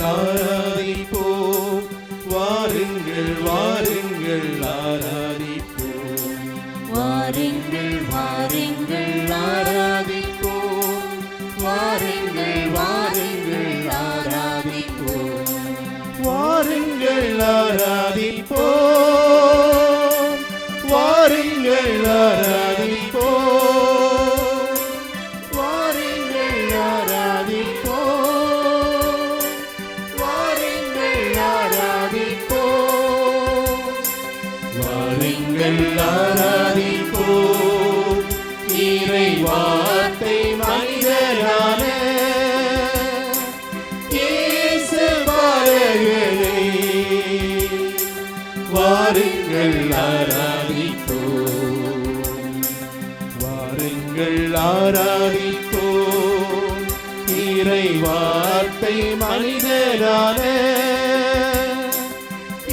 ஆராதிப்போம். வாருங்கள் வாருங்கள் ஆராதிப்போம். வாருங்கள் வாருங்கள் ஆராதிப்போம். வாருங்கள் வாருங்கள் ஆராதிப்போம். வாருங்கள் ஆராதிப்போம். வாருங்கள் ஆராதிப்போம். வாருங்கள் ஆராதிப்போம். வாருங்கள் ஆராதிப்போம். வாருங்கள் ஆராதிப்போம். இறை வார்த்தை மனிதரான இயேசு பாலகனை வாருங்கள் ஆராதிப்போம். வாருங்கள் ஆராதிப்போம். இறை வார்த்தை மனிதரான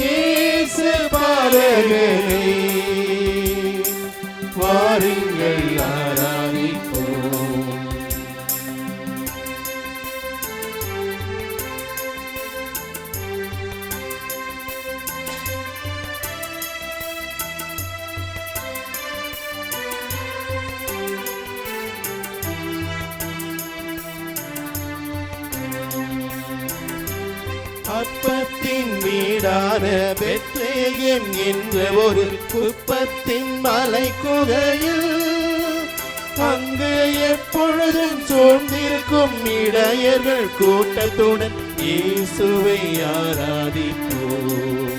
இயேசு பாலகனை வாருங்கள் ஆராதிப்போம். அப்பத்தின் வீடான பெத்லகேம் என்ற ஒரு குப்பத்தின் மலை குகையில் அங்கு எப்பொழுதும் சூழ்ந்திருக்கும் இடையர்கள் கூட்டத்துடன் இயேசுவை ஆராதிப்போம்.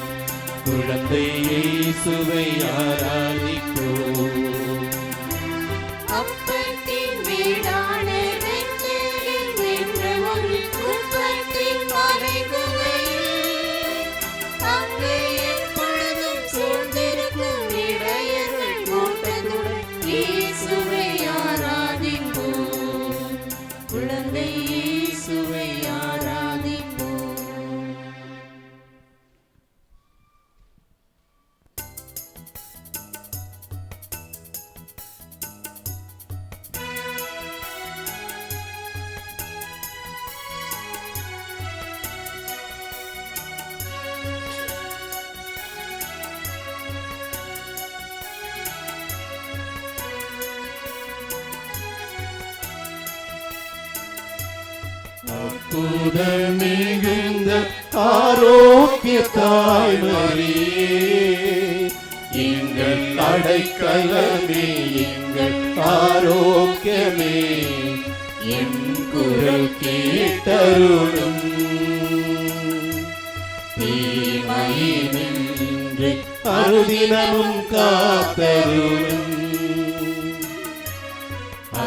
குழந்தை இயேசுவை ஆராதிப்போம். அப்பத்தின் வீடான பெத்லகேம் என்ற ஒரு குப்பத்தின் மலை குகையில் அங்கு எப்பொழுதும் சூழ்ந்திருக்கும் இடையர்கள் கூட்டத்துடன் இயேசுவை ஆராதிப்போம். குழந்தை இயேசுவை ஆராதிப்போம். அற்புதம் மிகுந்த ஆரோக்கிய தாய்மரியே, எங்கள் அடைக்கலமே, எங்கள் ஆரோக்கியமே, என் குரல் கேட்டருளும். தீமையினின்று அனுதினமும் காத்தருளும்.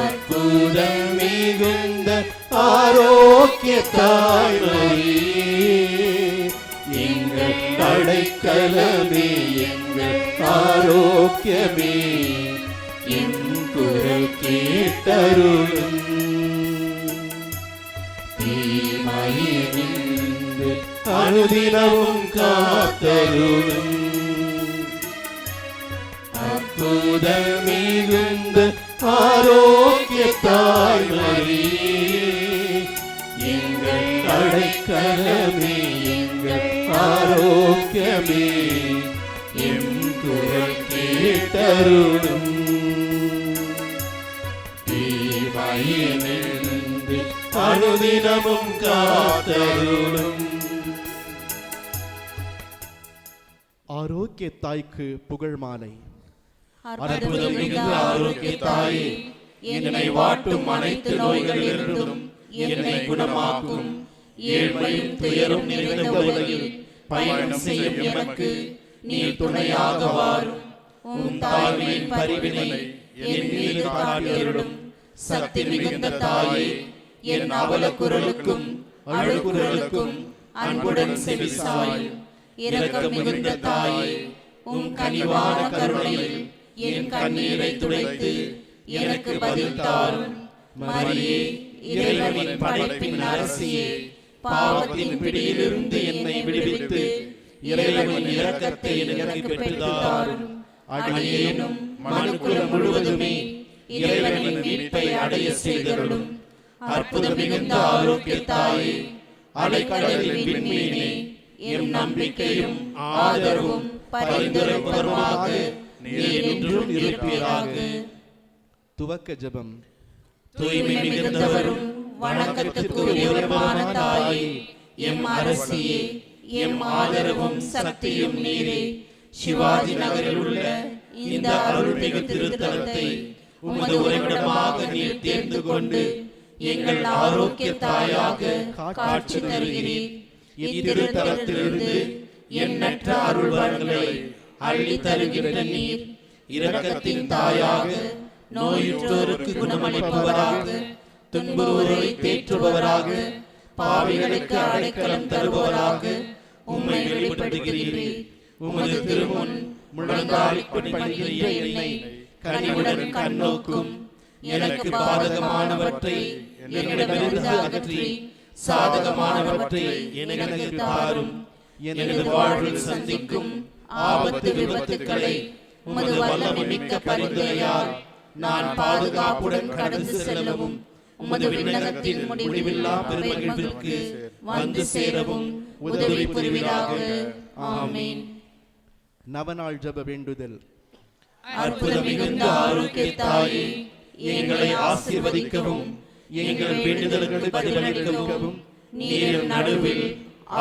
அற்புதம் மிகுந்த ஆரோக்கிய தாய்மரியே, எங்கள் அடைக்கலமே, எங்கள் ஆரோக்கியமே, என் குரல் கேட்டருளும். தீமையினின்று அனுதினமும் காத்தருளும். அற்புதம் மிகுந்த ஆரோக்கிய தாய்மரியே, எங்கள் அடைக்கலமே, எங்கள் ஆரோக்கியமே, என் குரல் கேட்டருளும். தீமையினின்று அனுதினமும் காத்தருளும். ஆரோக்கிய தாய்க்கு புகழ் மாலை. அற்புதம் மிகுந்த ஆரோக்கிய தாயே, என்னை வாட்டும் அனைத்து நோய்களிலிருந்தும் என்னை குணமாக்கும். ஏழ்மையும் துயரும் நிறைந்த உலகில் பயணம் செய்யும் எனக்கு நீர் துணையாக வாரும். உம் தாய்மையின் பரிவினை என் மீது காட்டியருளும். சக்தி மிகுந்த தாயே, என் அவல குரலுக்கும் அழுகுரலுக்கும் அன்புடன் செவிசாயும். இரக்கம் மிகுந்த தாயே, உம் கனிவான கருணையில் என் கண்ணீரை துடைத்து எனக்கு பதில் தாரும். மரியே, இறைவனின் படைப்பின் அரசியே, பாவத்தின் பிடியிலிருந்து என்னை விடுவித்து இறைவனின் இரக்கத்தை எனக்கு பெற்றுத்தாரும். அடியேனும் மனுக்குலம் முழுவதுமே இறைவனின் மீட்பை அடைய செய்தருளும். அற்புதம் மிகுந்த ஆரோக்கிய தாயே, அலைக்கடலின் விண்மீனே, எம் நம்பிக்கையும் ஆதரவும் பரிந்துரைப்பவருமாக நீர் என்றும் இருப்பீராக. துவக்க ஜெபம். தூய்மை மிகுந்தவரும் வணக்கத்துக்குரியவருமான தாயே, எம் அரசியே, எம் ஆதரவும் சக்தியும் நீரே. சிவாஜி நகரில் உள்ள இந்த அருள்மிகு திருத்தலத்தை உமது உறைவிடமாக நீர் தேர்ந்து கொண்டு எங்கள் ஆரோக்கிய தாயாக காட்சி தருகிறீர். இத்திருத்தலத்திலிருந்து எண்ணற்ற அருள் வரங்களை அள்ளி தருகின்ற நீர் இரக்கத்தின் தாயாக, நோயுற்றோருக்கு குணமளிப்பவராக, துன்புறுவோரை தேற்றுபவராக, பாவிகளுக்கு அடைக்கலம் தருபவராக உம்மை வெளிப்படுத்துகிறீர். உமது திருமுன் முழங்காலில் பணிகின்ற என்னை கனிவுடன் கண்ணோக்கும். எனக்கு பாதகமானவற்றை என்னிடமிருந்து அகற்றி சாதகமானவற்றை எனக்கு தாரும். எனது வாழ்வில் சந்திக்கும் ஆபத்து விபத்துக்களை உமது வல்லமை மிக்க பரிந்துரையால் நான் பாதுகாப்புடன் கடந்து செல்லவும், உமது விண்ணகத்தின் முடிவில்லா பெருமகிழ்விற்கு வந்து சேரவும் உதவி புரிவீராக. ஆமென். நவநாள் ஜெப வேண்டுதல். அற்புதம் மிகுந்த ஆரோக்கிய தாயே, எங்களை ஆசீர்வதிக்கவும் எங்கள் வேண்டுதல்களுக்கு பதிலளிக்கவும் நீர் நடுவில்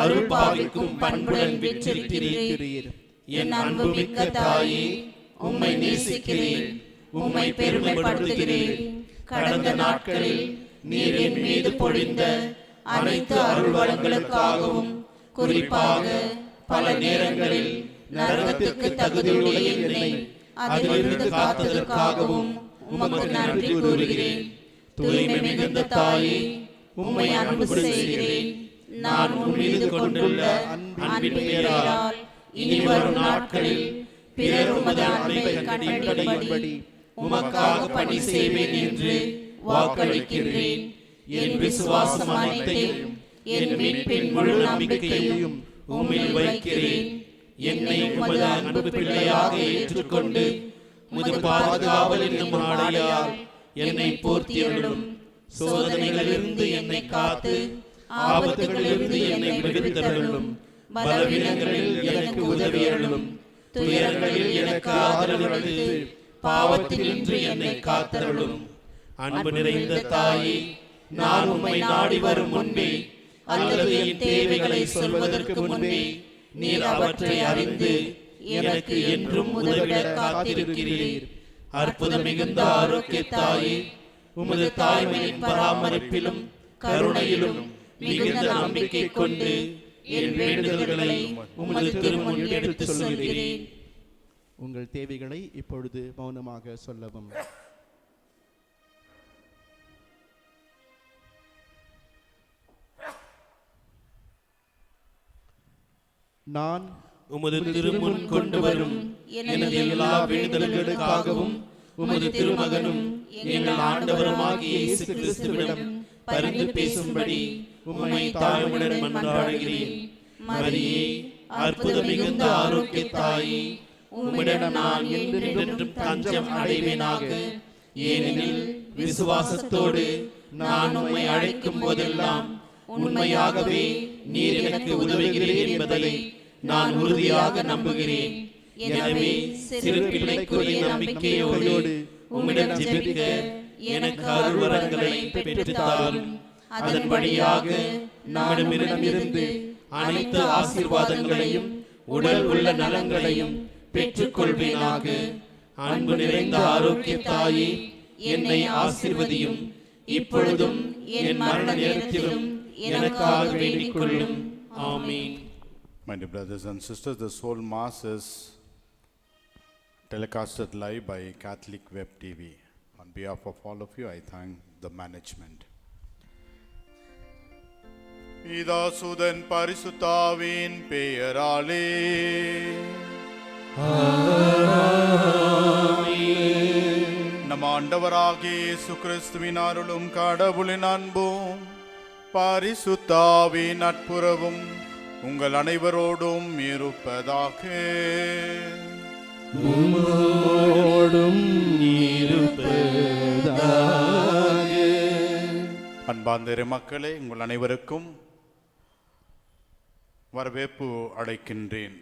அருள் பாவிக்கும் பண்புடன் வீற்றிருக்கிறீர். என் அன்புமிக்க தாயே, உம்மை நேசிக்கிறேன், உம்மை பெருமைப்படுத்துகிறேன். கடந்த நாட்களில் நீர் என் மீது பொழிந்த அனைத்து அருள் வளங்களுக்காகவும், குறிப்பாக பல நேரங்களில் நரகத்துக்கு தகுதியுடைய என்னை அதிலிருந்து காத்ததற்காகவும் உமக்கு நன்றி கூறுகிறேன். தூய்மை மிகுந்த தாயே, உம்மை அன்பு செய்கிறேன். நான் உன் மீது கொண்டுள்ள அன்பின் பெயரால் இனி வரும் நாட்களில் பிறர் உமது அன்பை கண்டபடி உமக்காக பணி செய்வேன் என்று வாக்களிக்கின்றேன். என் விசுவாசம் அனைத்தையும் என் மீட்பின் முழு நம்பிக்கையையும் உம்மில் வைக்கிறேன். என்னை உமது அன்பு பிள்ளையாக ஏற்றுக்கொண்டு உமது பாதுகாவல் என்னும் ஆடையால் என்னை போர்த்தியருளும். சோதனைகளிலிருந்து என்னை காத்து ஆபத்துகளிலிருந்து என்னை விடுவித்தருளும். பலவீனங்களில் எனக்கு உதவியருளும். துயரங்களில் எனக்கு ஆதரவளித்து பாவத்தினின்று என்னை காத்தருளும். அன்பு நிறைந்த தாயே, நான் உம்மை நாடி வரும் முன்பே அல்லது என் தேவைகளை சொல்வதற்கு முன்பே நீர் அவற்றை அறிந்து எனக்கு என்றும் உதவிட காத்திருக்கிறீர். அற்புதம் மிகுந்த ஆரோக்கிய தாயே, உமது தாய்மையின் பராமரிப்பிலும் கருணையிலும் மிகுந்த நம்பிக்கை கொண்டு என் வேண்டுதல்களை உமது திருமுன் எடுத்து சொல்கிறேன். உங்கள் தேவைகளை இப்பொழுது மௌனமாக சொல்லவும். நான் உமது திருமுன் கொண்டு வரும் எனது எல்லா வேண்டுதல்களுக்காகவும் உமது திருமகனும் எங்கள் ஆண்டவருமாகிய இயேசு கிறிஸ்துவிடம் பரிந்து பேசும்படி உம்மை தாழ்மையுடன் மன்றாடுகிறேன். மரியே, அற்புதம் மிகுந்த ஆரோக்கிய தாயே, உம்மிடம் நான் என்றென்றும் தஞ்சம் அடைவேனாக. ஏனெனில் விசுவாசத்தோடு நான் உம்மை அழைக்கும் போதெல்லாம் உண்மையாகவே நீர் எனக்கு உதவுகிறீர் என்பதை நான் உறுதியாக நம்புகிறேன். எனவே சிறு பிள்ளைக்குரிய நம்பிக்கையோடு உம்மிடம் ஜெபிக்க எனக்கு அருள்வரங்களை பெற்றுத்தாரும். அதன் வழியாக நம்மிடமிருந்து அனைத்து ஆசீர்வாதங்களையும் உடல் உள்ள நலங்களையும் பெற்றுக் கொள்வேனாக. அன்பு நிறைந்த ஆரோக்கிய தாயே, என்னை ஆசீர்வதியும். இப்பொழுதும் என் மரண நேரத்திலும் எனக்காக வேண்டிக் கொள்ளும். ஆமென். My dear brothers and sisters, this whole Mass is telecasted live by Catholic Web TV. On behalf of all of you, I thank the management. பிதாசுதன் பரிசுத்தாவின் பெயராலே நம் ஆண்டவராகிய இயேசு கிறிஸ்துவின் அருளும் கடவுளின் அன்பும் பரிசுத்தாவின் நட்புறவும் உங்கள் அனைவரோடும் இருப்பதாக. அன்பார்ந்த மக்களே, உங்கள் அனைவருக்கும் வரவேற்பு அழைக்கின்றேன்.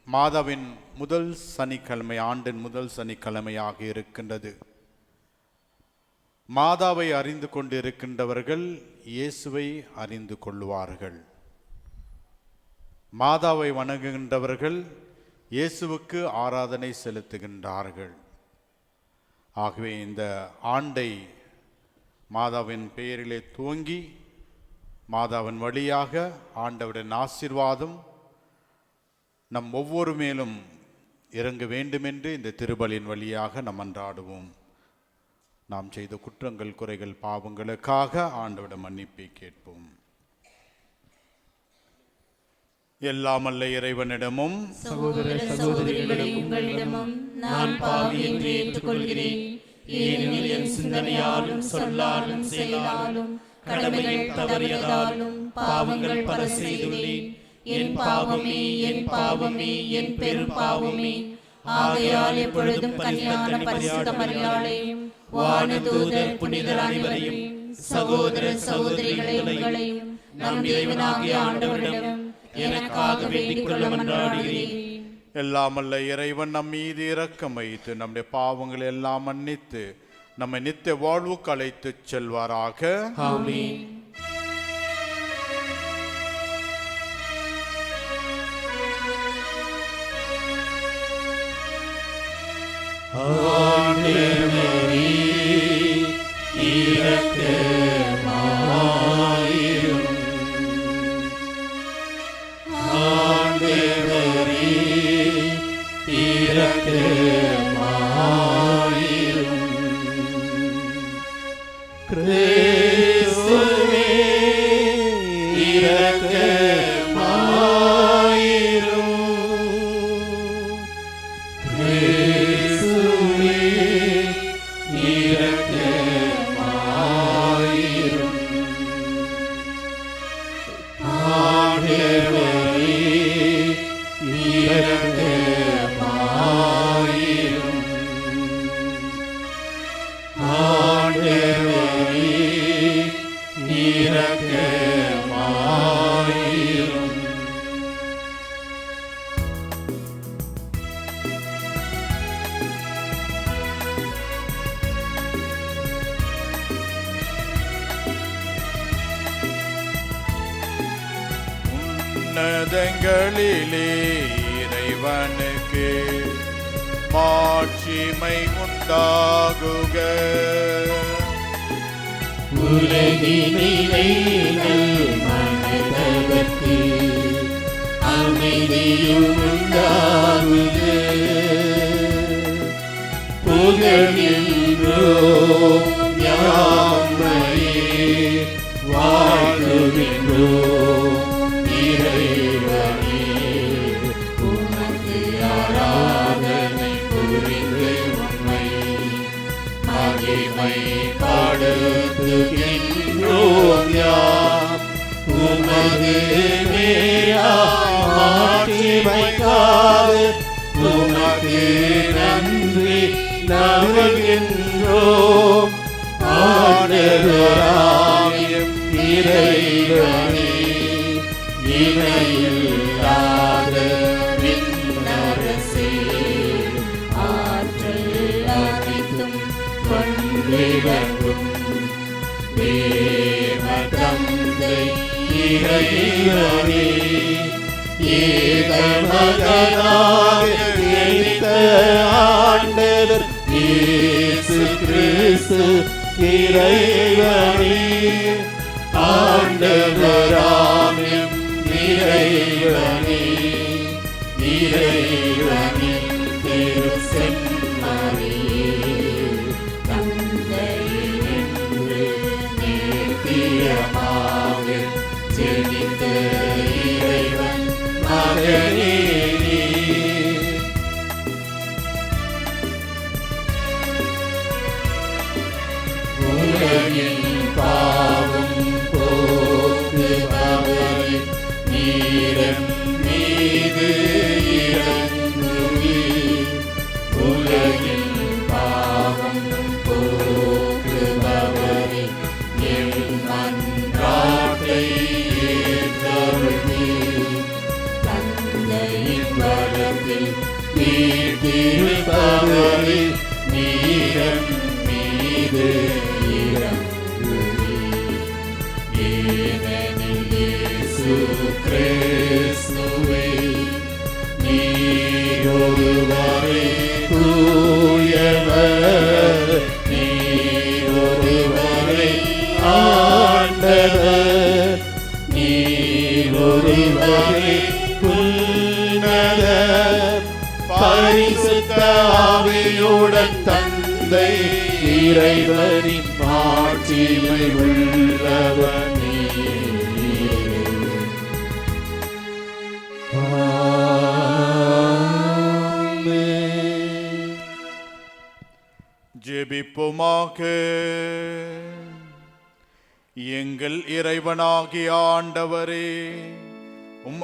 மாதாவின் முதல் சனிக்கிழமை, ஆண்டின் முதல் சனிக்கிழமையாக இருக்கின்றது. மாதாவை அறிந்து கொண்டிருக்கின்றவர்கள் இயேசுவை அறிந்து கொள்வார்கள். மாதாவை வணங்குகின்றவர்கள் இயேசுவுக்கு ஆராதனை செலுத்துகின்றார்கள். ஆகவே இந்த ஆண்டை மாதாவின் பெயரிலே துவங்கி மாதாவின் வழியாக ஆண்டவரின் ஆசீர்வாதம் நம் ஒவ்வொரு மேலும் இறங்க வேண்டுமென்று இந்த திருபலியின் வழியாக நாம் மன்றாடுவோம். நாம் செய்த குற்றங்கள், குறைகள், பாவங்களுக்காக ஆண்டவரிடம் மன்னிப்பை கேட்போம். எல்லாமல்ல இறைவனிடமும் சகோதர சகோதரிகளை உங்களிடமும் நான் பாவி என்று ஏற்றுக்கொள்கிறேன். ஏனெனில் என் சிந்தனையாலும் சொல்லாலும் செயலாலும் கடமைகள் தவறியதாலும் பாவங்கள் பல செய்துள்ளேன். என் பாவமே, என் பாவமே, என் பெரும் பாவமே. ஆகையால் எப்பொழுதும் கன்னியான பரிசுத்த மரியாளையும் வானதூதர் புனிதர் அனைவரையும் சகோதர சகோதரிகளை உங்களையும் நம் இறைவனாகிய ஆண்டவரிடம் எனக்காக வேண்டிக் கொள்ள மன்றாடுகிறேன். எல்லாமல்ல இறைவன் நம் மீது இரக்கம் வைத்து நம்முடைய பாவங்களை எல்லாம் மன்னித்து நம்மை நித்திய வாழ்வுக்கு அழைத்துச் செல்வாராக. ஆமென். ஆண்டவரே இரக்கமாயிரும். ஆண்டவரே இரக்கமாயிரும். கிறிஸ்துவே இரக்கமாயிரும். கிறிஸ்துவே இரக்கமாயிரும். ஆண்டவரே இரக்கமாயிரும். ஆண்டவரே இரக்கமாயிரும். உன்னதங்களிலே இறைவனுக்கு மாட்சிமை உண்டாகுக. உலகினிலே மனதவர்க்கு அமைதியும் உண்டாகுக. புகழ்கின்றோம் யாமையே வாழ்த்துகின்றோம் இறைவனே. உமக்கு ஆராதனை புரிந்து உம்மை மகிமை படுத்துகின்றோம் யாம். உமது மாட்சிமைக்காக உமக்கு நன்றி நல்கின்றோம். ஆண்டவராகியும் இறைவனே இணையில்லாத விண்ணரசே ஆற்றல் அனைத்தும் கொண்டிடங்கும் தேவ தந்தை இறைவனே ஏகமகனாக ஜனித்த ஆண்டவர் இயேசு கிறிஸ்து இறைவனே. ஆண்டவராகியும் இறைவனே இறைவனின் திருச்செம்மறியே தந்தையினின்று நித்தியமாக ஜெனித்த இறைவன் மகனே நீர். உலகின் பாவம் போக்குபவரே நீரம் மீது இறங்குவீர். உலகின் பாவம் போக்குபவரே என் மன்றாட்டை ஏற்றருள்வீர். தவறி நீரன் மீது இறங்குவீர். ஏனெனில் இயேசு கிறிஸ்துவே நீர் ஒருவரே தூயவர், நீர் ஒருவரே ஆண்டவர், நீர் ஒருவரே உன்னதர். பரிசுத்த ஆவியுடன் தந்தை இறைவனின் மாட்சிமை உள்ளவர் நீரே. ஆமென். ஜெபிப்போமாக. எங்கள் இறைவனாகிய ஆண்டவரே,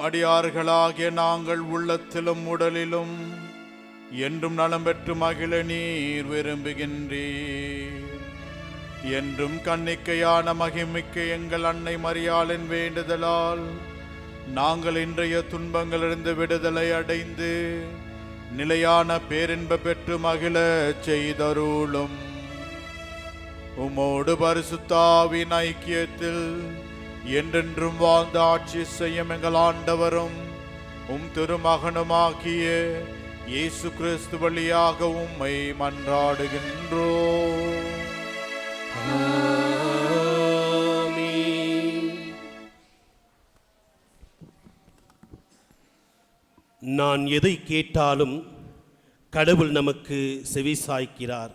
அடியார்களாகிய நாங்கள் உள்ளத்திலும் உடலிலும் என்றும் நலம் பெற்று மகிழ நீர் விரும்புகின்றீர். என்றும் கன்னிக்கையான மகிமிக்க எங்கள் அன்னை மரியாளின் வேண்டுதலால் நாங்கள் இன்றைய துன்பங்களிலிருந்து விடுதலை அடைந்து நிலையான பேரின்ப பெற்று மகிழ செய்தருளும். உமோடு பரிசுத்த ஆவியின் ஐக்கியத்தில் என்றென்றும் வாழ்ந்து ஆட்சி செய்யும் எங்கள் ஆண்டவரும் திருமகனுமாகிய இயேசு கிறிஸ்து வழியாக உம்மை மன்றாடுகின்றோம். நான் எதை கேட்டாலும் கடவுள் நமக்கு செவிசாய்க்கிறார்.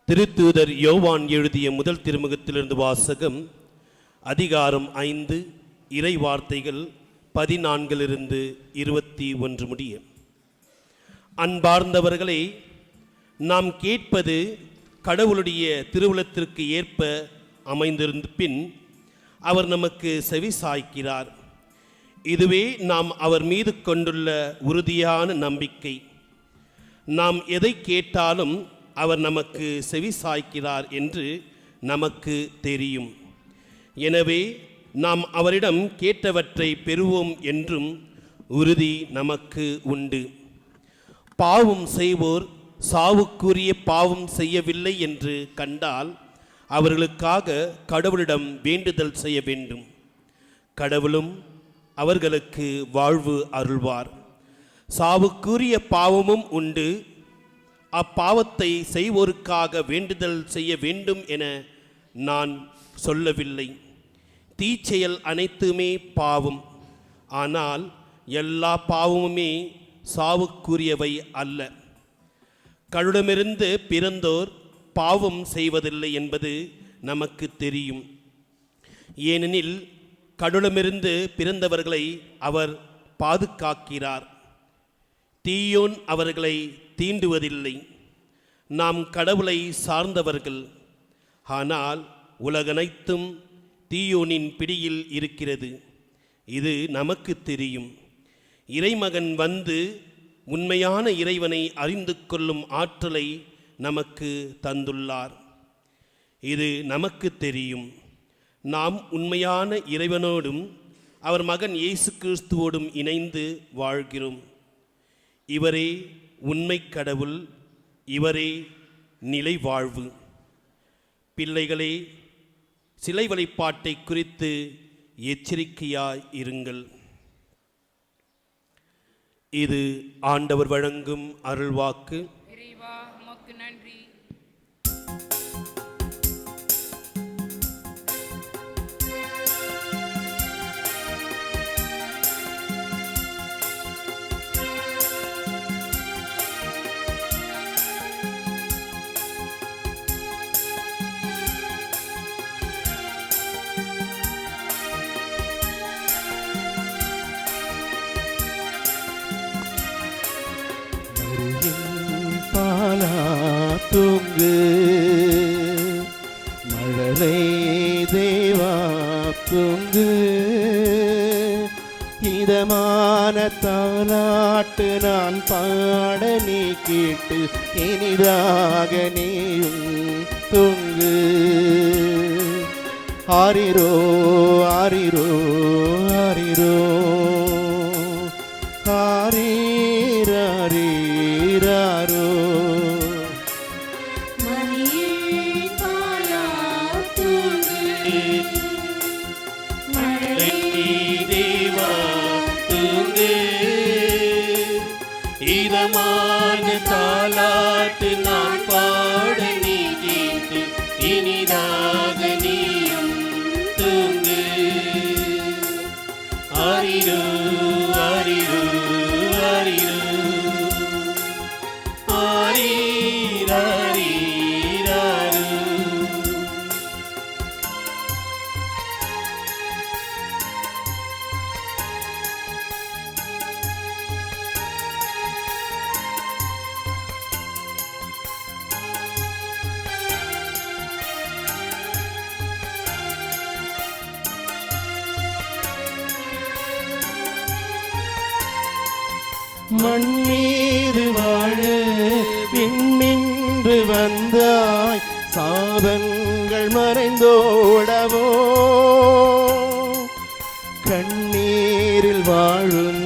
திருத்தூதர் யோவான் எழுதிய முதல் திருமுகத்திலிருந்து வாசகம். அதிகாரம் 5, இறை வார்த்தைகள் 14 21 முடிய. அன்பார்ந்தவர்களே, நாம் கேட்பது கடவுளுடைய திருவுளத்திற்கு ஏற்ப அமைந்திருந்த பின் அவர் நமக்கு செவி சாய்க்கிறார். இதுவே நாம் அவர் மீது கொண்டுள்ள உறுதியான நம்பிக்கை. நாம் எதை கேட்டாலும் அவர் நமக்கு செவி சாய்க்கிறார் என்று நமக்கு தெரியும். எனவே நாம் அவரிடம் கேட்டவற்றை பெறுவோம் என்றும் உறுதி நமக்கு உண்டு. பாவம் செய்வோர் சாவுக்குரிய பாவம் செய்யவில்லை என்று கண்டால் அவர்களுக்காக கடவுளிடம் வேண்டுதல் செய்ய வேண்டும். கடவுளும் அவர்களுக்கு வாழ்வு அருள்வார். சாவுக்குரிய பாவமும் உண்டு. அப்பாவத்தை செய்வோருக்காக வேண்டுதல் செய்ய வேண்டும் என நான் சொல்லவில்லை. தீச்செயல் அனைத்துமே பாவம். ஆனால் எல்லா பாவமுமே சாவுக்குரியவை அல்ல. கடவுளிடமிருந்து பிறந்தோர் பாவம் செய்வதில்லை என்பது நமக்கு தெரியும். ஏனெனில் கடவுளிடமிருந்து பிறந்தவர்களை அவர் பாதுகாக்கிறார். தீயோன் அவர்களை தீண்டுவதில்லை. நாம் கடவுளை சார்ந்தவர்கள். ஆனால் உலகனைத்தும் தீயோனின் பிடியில் இருக்கிறது. இது நமக்கு தெரியும். இறைமகன் வந்து உண்மையான இறைவனை அறிந்து கொள்ளும் ஆற்றலை நமக்கு தந்துள்ளார். இது நமக்கு தெரியும். நாம் உண்மையான இறைவனோடும் அவர் மகன் இயேசு கிறிஸ்துவோடும் இணைந்து வாழ்கிறோம். இவரே உண்மை கடவுள், இவரே நிலை வாழ்வு. பிள்ளைகளே, சிலை வழிபாட்டை குறித்து எச்சரிக்கையாய் இருங்கள். இது ஆண்டவர் வழங்கும் அருள்வாக்கு. இறைவா, உமக்கு நன்றி. தூங்கு மழலை தேவா தூங்கு, இதமான தாலாட்டு நான் பாட நீ கேட்டு இனிதாக நீயும் தூங்கு. ஆரிரோ ஆரிரோ ஆரிரோ ஆரீராரீராரோ தேவா தூங்கு, இதமான தாலாட்டு நான் பாட நீ கேட்டு இனிதாக நீயும் தூங்கு. ஆரிரோ ஆரிரோ ஆரிரோ ஆரீராரீராரோ. மண் மீது வாழ விண்ணின்று வந்தாய், சாபங்கள் மறைந்தோடவோ கண்ணீரில் வாழும்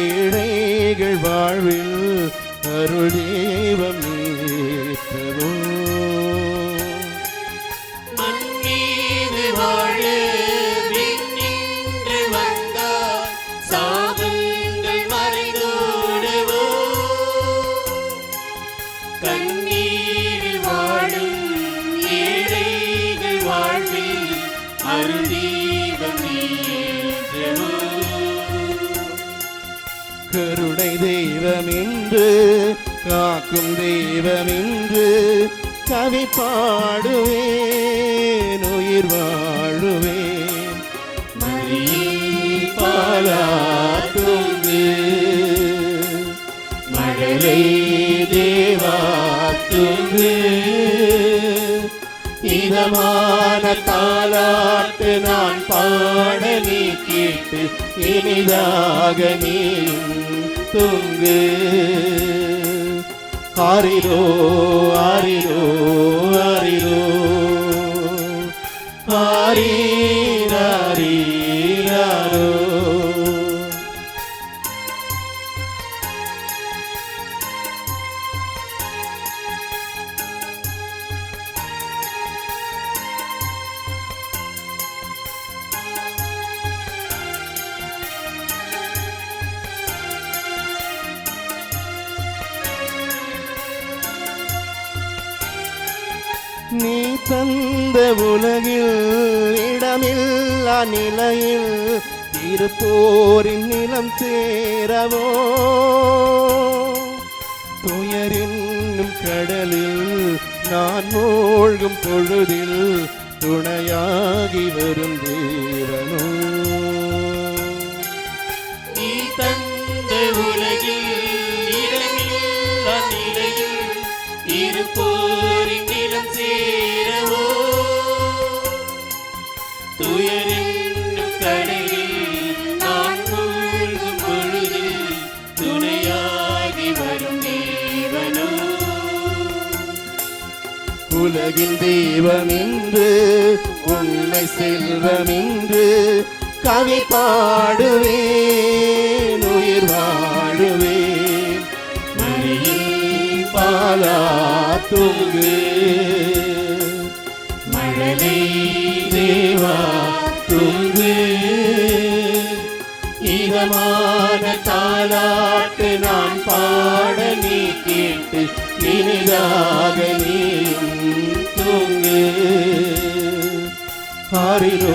ஏழைகள் வாழ்வில் அருள் தெய்வம் ஏற்றவோ. மண் மீது வாழ விண்ணின்று வந்தாய், சாபங்கள் மறைந்தோடவோ கண்ணீரில் வாழும் ஏழைகள் வாழ்வில் அருள் தெய்வம் ஏற்றவோ. கருணை தெய்வம் என்று காக்கும் தெய்வம் என்று கவி பாடுவேன், உயிர் வாழுவேன். மரியே பாலாட்டுங்கு மழலை தேவா தூங்கு, இதமான தாலாட்டு நான் பாட நீ கேட்டு இனிதாக நீ தூங்கு. ஆரிரோ ஆரிரோ ஆரிரோ ஆரீராரீராரோ. நீ தந்த உலகில் இடமில்லா நிலையில் இருப்போரின் நிலம் சேரவோ துயரின்னும் கடலில் நான் மூழ்கும் பொழுதில் துணையாகி வரும் தேவனோ. நீ தந்த உலகில் இடமில்லா நிலையில் இருப்போரின் நிலம் சேரவோ துயரென்னும் கடலில் நான் மூழ்கும் பொழுதில் துணையாகி வரும் தேவனோ. உலகின் தெய்வம் என்று உண்மை செல்வம் என்று கவி பாடுவேன், உயிர் வாழுவேன். மரியே பாலாட்டுங்கு மழலை தேவா தூங்கு, இதமான தாலாட்டு நான் பாட நீ கேட்டு இனிதாக நீ தூங்கு. ஆரிரோ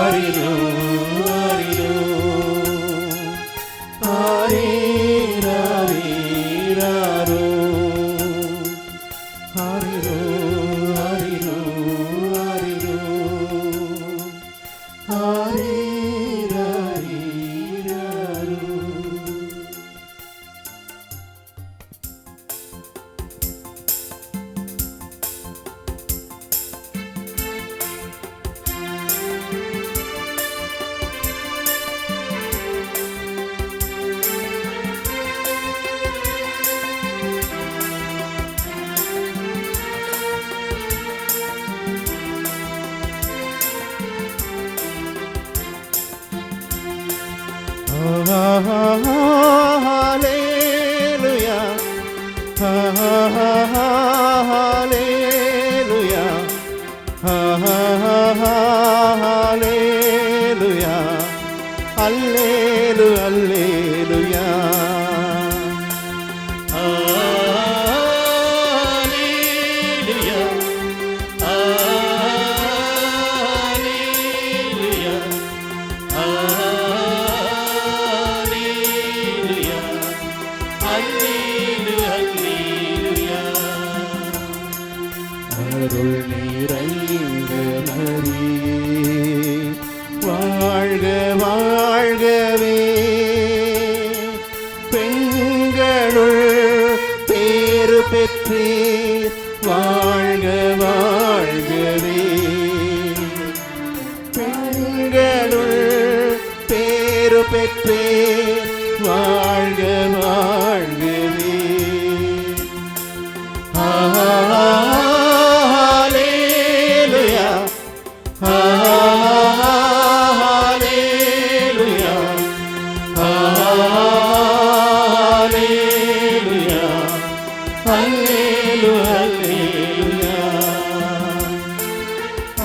ஆரிரோ ஆரிரோ ஆரீராரீராரோ ஆரிரோ ஆரிரோ ஆரிரோ ஆரீராரீராரோ. Hallelujah, hallelujah, hallelujah. அல்லேலு அல்லேலுயா. Alleluia, Alleluia, Alleluia, Alleluia. அருள் நிறைந்த மரியே, வாழ்க வாழ்கவே. பெண்களுள் பேறு பெற்றீர், வாழ்க வாழ்கவே. பெண்களுள் பேறு பெற்றீர், வாழ்க வாழ்கவே. Hallelujah, hallelujah, hallelujah, hallelujah,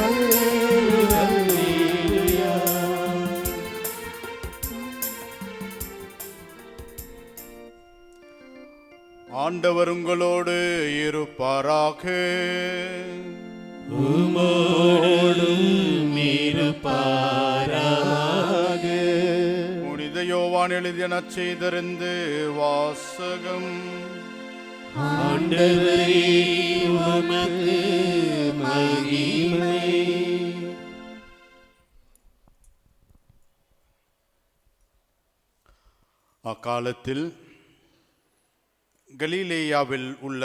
hallelujah. ஆண்டவர் உங்களோடு இருப்பாராக. உம்மோடும் இருப்பாராக. புனித யோவான் எழுதிய நற்செய்தியிலிருந்து வாசகம். ஆண்டவரே, உமக்கு மகிமை. அக்காலத்தில் கலிலேயாவில் உள்ள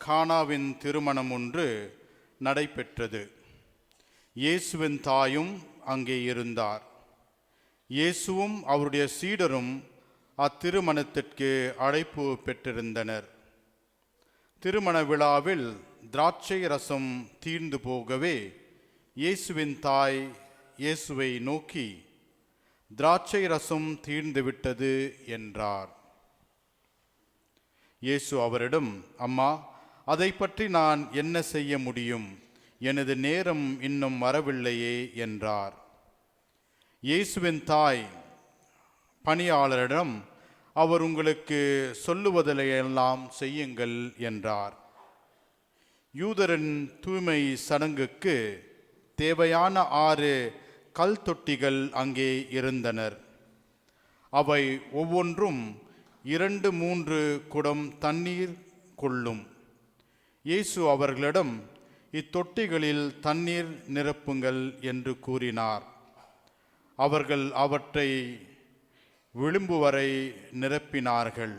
கானாவின் திருமணம் ஒன்று நடைபெற்றது. இயேசுவின் தாயும் அங்கே இருந்தார். இயேசுவும் அவருடைய சீடரும் அத்திருமணத்திற்கு அழைப்பு பெற்றிருந்தனர். திருமண விழாவில் திராட்சை ரசம் தீர்ந்து போகவே இயேசுவின் தாய் இயேசுவை நோக்கி, திராட்சை ரசம் தீர்ந்து விட்டது என்றார். இயேசு அவரிடம், அம்மா, அதை பற்றி நான் என்ன செய்ய முடியும்? எனது நேரம் இன்னும் வரவில்லையே என்றார். இயேசுவின் தாய் பணியாளரிடம், அவர் உங்களுக்கு சொல்லுவதையெல்லாம் செய்யுங்கள் என்றார். யூதரின் தூய்மை சடங்குக்கு தேவையான 6 கல் தொட்டிகள் அங்கே இருந்தனர். அவை ஒவ்வொன்றும் 2-3 குடம் தண்ணீர் கொள்ளும். இயேசு அவர்களிடம், இத்தொட்டிகளில் தண்ணீர் நிரப்புங்கள் என்று கூறினார். அவர்கள் அவற்றை விளிம்பு வரை நிரப்பினார்கள்.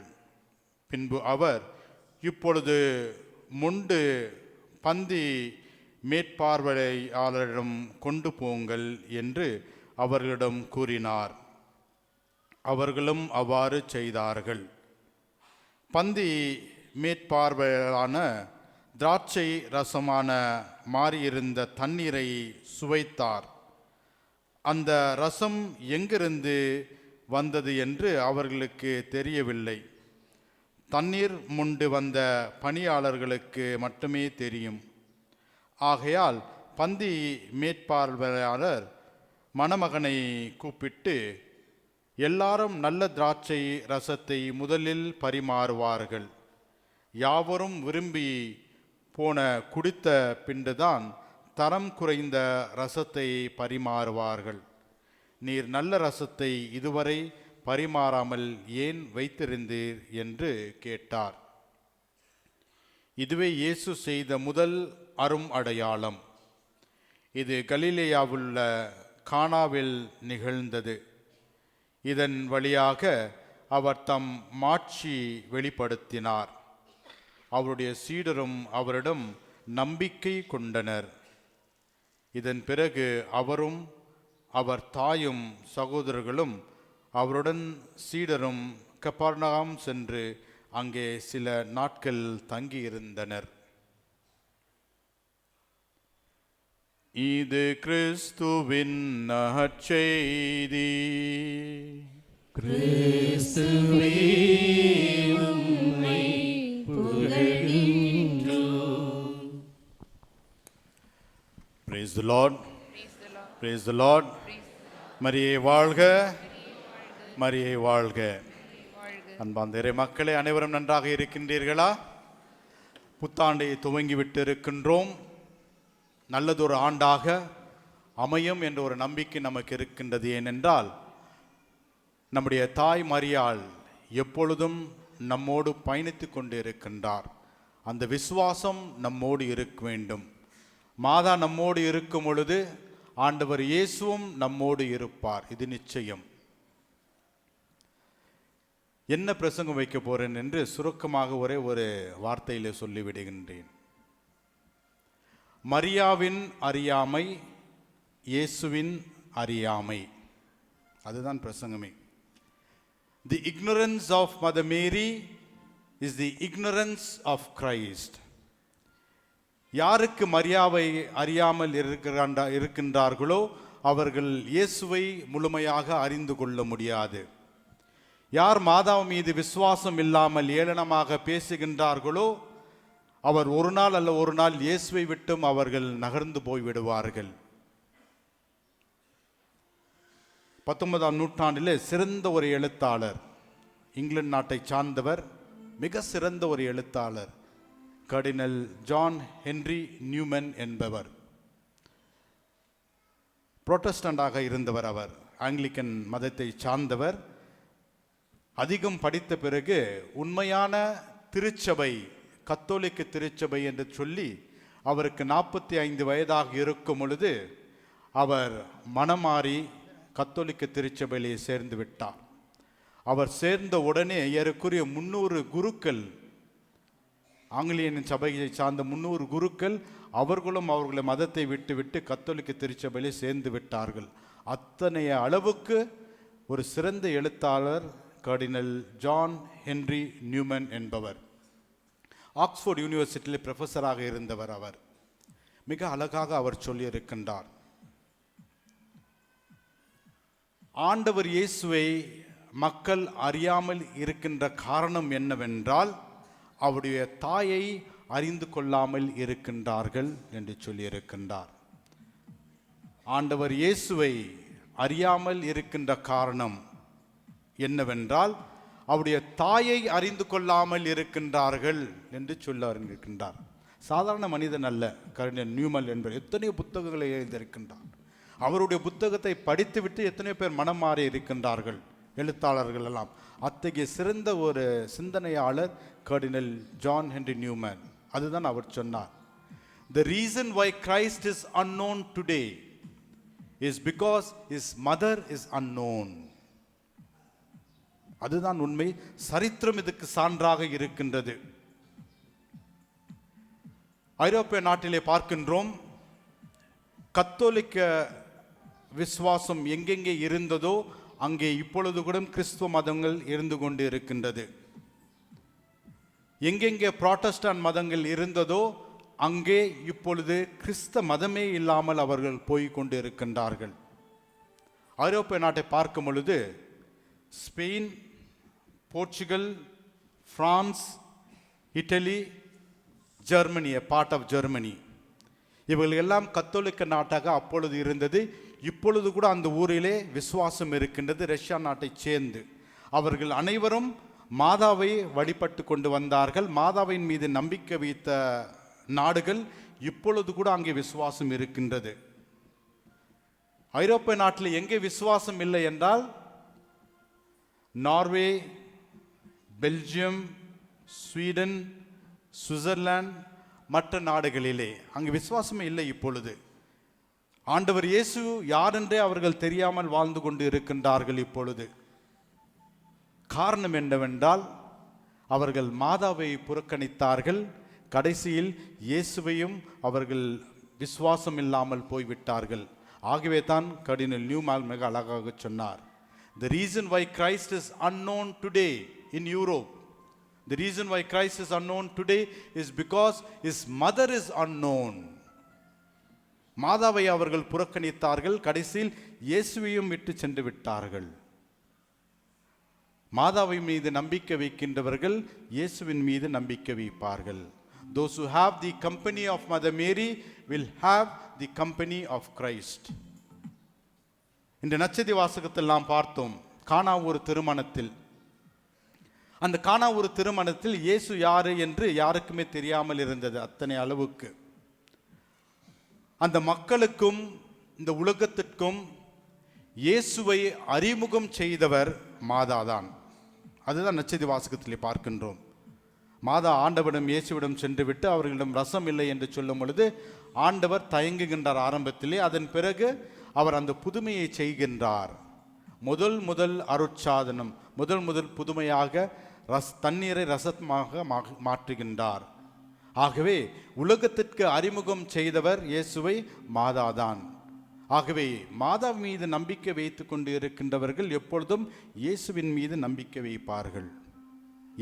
பின்பு அவர், இப்பொழுது மொண்டு பந்தி மேற்பார்வையாளரிடம் கொண்டு போங்கள் என்று அவர்களிடம் கூறினார். அவர்களும் அவ்வாறு செய்தார்கள். பந்தி மேற்பார்வையாளரான திராட்சை ரசமான மாறியிருந்த தண்ணீரை சுவைத்தார். அந்த ரசம் எங்கிருந்து வந்தது என்று அவர்களுக்கு தெரியவில்லை. தண்ணீர் மொண்டு வந்த பணியாளர்களுக்கு மட்டுமே தெரியும். ஆகையால் பந்தி மேற்பார்வையாளர் மணமகனை கூப்பிட்டு, எல்லாரும் நல்ல திராட்சை ரசத்தை முதலில் பரிமாறுவார்கள். யாவரும் விரும்பி போன குடித்த பின்புதான் தரம் குறைந்த ரசத்தை பரிமாறுவார்கள். நீர் நல்ல ரசத்தை இதுவரை பரிமாறாமல் ஏன் வைத்திருந்தீர் என்று கேட்டார். இதுவே இயேசு செய்த முதல் அரும் அடையாளம். இது கலிலேயாவுள்ள கானாவில் நிகழ்ந்தது. இதன் வழியாக அவர் தம் மாட்சி வெளிப்படுத்தினார். அவருடைய சீடரும் அவரிடம் நம்பிக்கை கொண்டனர். இதன் பிறகு அவரும் அவர் தாயும் சகோதரர்களும் அவருடன் சீடரும் கப்பர்நகாம் சென்று அங்கே சில நாட்கள் தங்கியிருந்தனர். இது கிறிஸ்துவின் நற்செய்தி. கிறிஸ்துவே, உம்மை புகழ்கின்றோம். Praise the Lord. Praise the Lord. மரியே வாழ்க, மரியே வாழ்க. வாழ்க. அன்பார்ந்த மக்களே, அனைவரும் நன்றாக இருக்கின்றீர்களா? புத்தாண்டை துவங்கிவிட்டு இருக்கின்றோம். நல்லதொரு ஆண்டாக அமையும் என்ற ஒரு நம்பிக்கை நமக்கு இருக்கின்றது. ஏனென்றால் நம்முடைய தாய் மரியாள் எப்பொழுதும் நம்மோடு பயணித்து கொண்டு இருக்கின்றார். அந்த விசுவாசம் நம்மோடு இருக்க வேண்டும். மாதா நம்மோடு இருக்கும் பொழுது ஆண்டவர் இயேசுவும் நம்மோடு இருப்பார், இது நிச்சயம். என்ன பிரசங்கம் வைக்க போறேன் என்று சுருக்கமாக ஒரே ஒரு வார்த்தையிலே சொல்லிவிடுகின்றேன். மரியாவின் அறியாமை, இயேசுவின் அறியாமை, அதுதான் பிரசங்கமே. The ignorance of Mother Mary is the ignorance of Christ. யாருக்கு மரியாவை அறியாமல் இருக்கின்றார்களோ அவர்கள் இயேசுவை முழுமையாக அறிந்து கொள்ள முடியாது. யார் மாதா மீது விசுவாசம் இல்லாமல் ஏளனமாக பேசுகின்றார்களோ அவர் ஒரு நாள் அல்ல ஒரு நாள் இயேசுவை விட்டும் அவர்கள் நகர்ந்து போய்விடுவார்கள். 19ஆம் நூற்றாண்டிலே சிறந்த ஒரு எழுத்தாளர், இங்கிலாந்து நாட்டை சார்ந்தவர், மிக சிறந்த ஒரு எழுத்தாளர், கர்டினல் ஜான் ஹென்றி நியூமன் என்பவர். புரோட்டஸ்டண்டாக இருந்தவர். அவர் ஆங்கிலிக்கன் மதத்தை சார்ந்தவர். அதிகம் படித்த பிறகு உண்மையான திருச்சபை, கத்தோலிக்க திருச்சபை என்று சொல்லி அவருக்கு 45 வயதாக இருக்கும் பொழுது அவர் மனமாறி கத்தோலிக்க திருச்சபையிலே சேர்ந்து விட்டார். அவர் சேர்ந்த உடனே ஏறக்குறைய 300 குருக்கள், ஆங்கிலியன் சபையை சார்ந்த 300 குருக்கள் அவர்களும் அவர்களை மதத்தை விட்டு கத்தோலிக்க திருச்சபையிலே சேர்ந்து விட்டார்கள். அத்தனைய அளவுக்கு ஒரு சிறந்த எழுத்தாளர் கர்டினல் ஜான் ஹென்றி நியூமன் என்பவர். ஆக்ஸ்போர்ட் யூனிவர்சிட்டியில் ப்ரொஃபஸராக இருந்தவர். அவர் மிக அழகாக அவர் சொல்லியிருக்கின்றார், ஆண்டவர் இயேசுவை மக்கள் அறியாமல் இருக்கின்ற காரணம் என்னவென்றால் அவருடைய தாயை அறிந்து கொள்ளாமல் இருக்கின்றார்கள் என்று சொல்லியிருக்கின்றார். ஆண்டவர் இயேசுவை அறியாமல் இருக்கின்ற காரணம் என்னவென்றால் அவருடைய தாயை அறிந்து கொள்ளாமல் இருக்கின்றார்கள் என்று சொல்ல இருக்கின்றார். சாதாரண மனிதன் அல்ல கர்டினல் நியூமன் என்பவர். எத்தனையோ புத்தகங்களை எழுதியிருக்கின்றார். அவருடைய புத்தகத்தை படித்துவிட்டு எத்தனையோ பேர் மனம் மாறி இருக்கின்றார்கள், எழுத்தாளர்கள் எல்லாம். அத்தகைய சிறந்த ஒரு சிந்தனையாளர் கர்டினல் ஜான் ஹென்றி நியூமன். அதுதான் அவர் சொன்னார், The reason why Christ is unknown today is because his mother is unknown. அதுதான் உண்மை. சரித்திரம் இதுக்கு சான்றாக இருக்கின்றது. ஐரோப்பிய நாட்டிலே பார்க்கின்றோம், கத்தோலிக்க விசுவாசம் எங்கெங்கே இருந்ததோ அங்கே இப்பொழுது கூட கிறிஸ்துவ மதங்கள் இருந்து கொண்டு இருக்கின்றது. எங்கெங்கே புராட்டஸ்டாண்ட் மதங்கள் இருந்ததோ அங்கே இப்பொழுது கிறிஸ்த மதமே இல்லாமல் அவர்கள் போய்கொண்டு இருக்கின்றார்கள். ஐரோப்பிய நாட்டை பார்க்கும் பொழுது Spain, Portugal, France, Italy, Germany, part of Germany, இவர்கள் எல்லாம் கத்தோலிக்க நாட்டாக அப்பொழுது இருந்தது. இப்பொழுது கூட அந்த ஊரிலே விசுவாசம் இருக்கின்றது. ரஷ்யா நாட்டை சேர்ந்து அவர்கள் அனைவரும் மாதாவை வழிபட்டு கொண்டு வந்தார்கள். மாதாவின் மீது நம்பிக்கை வைத்த நாடுகள் இப்பொழுது கூட அங்கே விசுவாசம் இருக்கின்றது. ஐரோப்பிய நாட்டில் எங்கே விசுவாசம் இல்லை என்றால் நார்வே, பெல்ஜியம், ஸ்வீடன், சுவிட்சர்லாந்து, மற்ற நாடுகளிலே அங்கு விசுவாசமே இல்லை. இப்பொழுது ஆண்டவர் இயேசு யாரென்றே அவர்கள் தெரியாமல் வாழ்ந்து கொண்டு இருக்கின்றார்கள். இப்பொழுது காரணம் என்னவென்றால் அவர்கள் மாதாவை புறக்கணித்தார்கள். கடைசியில் இயேசுவையும் அவர்கள் விசுவாசம் இல்லாமல் போய்விட்டார்கள். ஆகவே தான் கர்டினல் நியூமன் மிக அழகாக சொன்னார், The reason why Christ is unknown today in Europe, the reason why Christ is unknown today is because his mother is unknown. மாதாவை அவர்கள் புறக்கணித்தார்கள். கடைசியில் இயேசுவையும் விட்டு சென்று விட்டார்கள். மாதாவை மீது நம்பிக்கை வைக்கின்றவர்கள் இயேசுவின் மீது நம்பிக்கை வைப்பார்கள். Those who have the company of Mother Mary will have the company of Christ. இந்த நச்சதி வாசகத்தில் நாம் பார்த்தோம், கானா ஒரு திருமணத்தில், அந்த கானா ஒரு திருமணத்தில் இயேசு யாரு என்று யாருக்குமே தெரியாமல் இருந்தது. அத்தனை அளவுக்கு அந்த மக்களுக்கும் இந்த உலகத்திற்கும் இயேசுவை அறிமுகம் செய்தவர் மாதாதான். அதுதான் நச்சதி வாசகத்திலே பார்க்கின்றோம். மாதா ஆண்டவரிடம் இயேசுவிடம் சென்று விட்டு அவர்களிடம் ரசம் இல்லை என்று சொல்லும் பொழுது ஆண்டவர் தயங்குகின்றார் ஆரம்பத்திலே. அதன் பிறகு அவர் அந்த புதுமையை செய்கின்றார். முதல் அருட்சாதனம், முதல் புதுமையாக தண்ணீரை ரசமாக மாற்றுகின்றார். ஆகவே உலகத்திற்கு அறிமுகம் செய்தவர் இயேசுவை மாதாதான். ஆகவே மாதா மீது நம்பிக்கை வைத்து கொண்டு இருக்கின்றவர்கள் எப்பொழுதும் இயேசுவின் மீது நம்பிக்கை வைப்பார்கள்,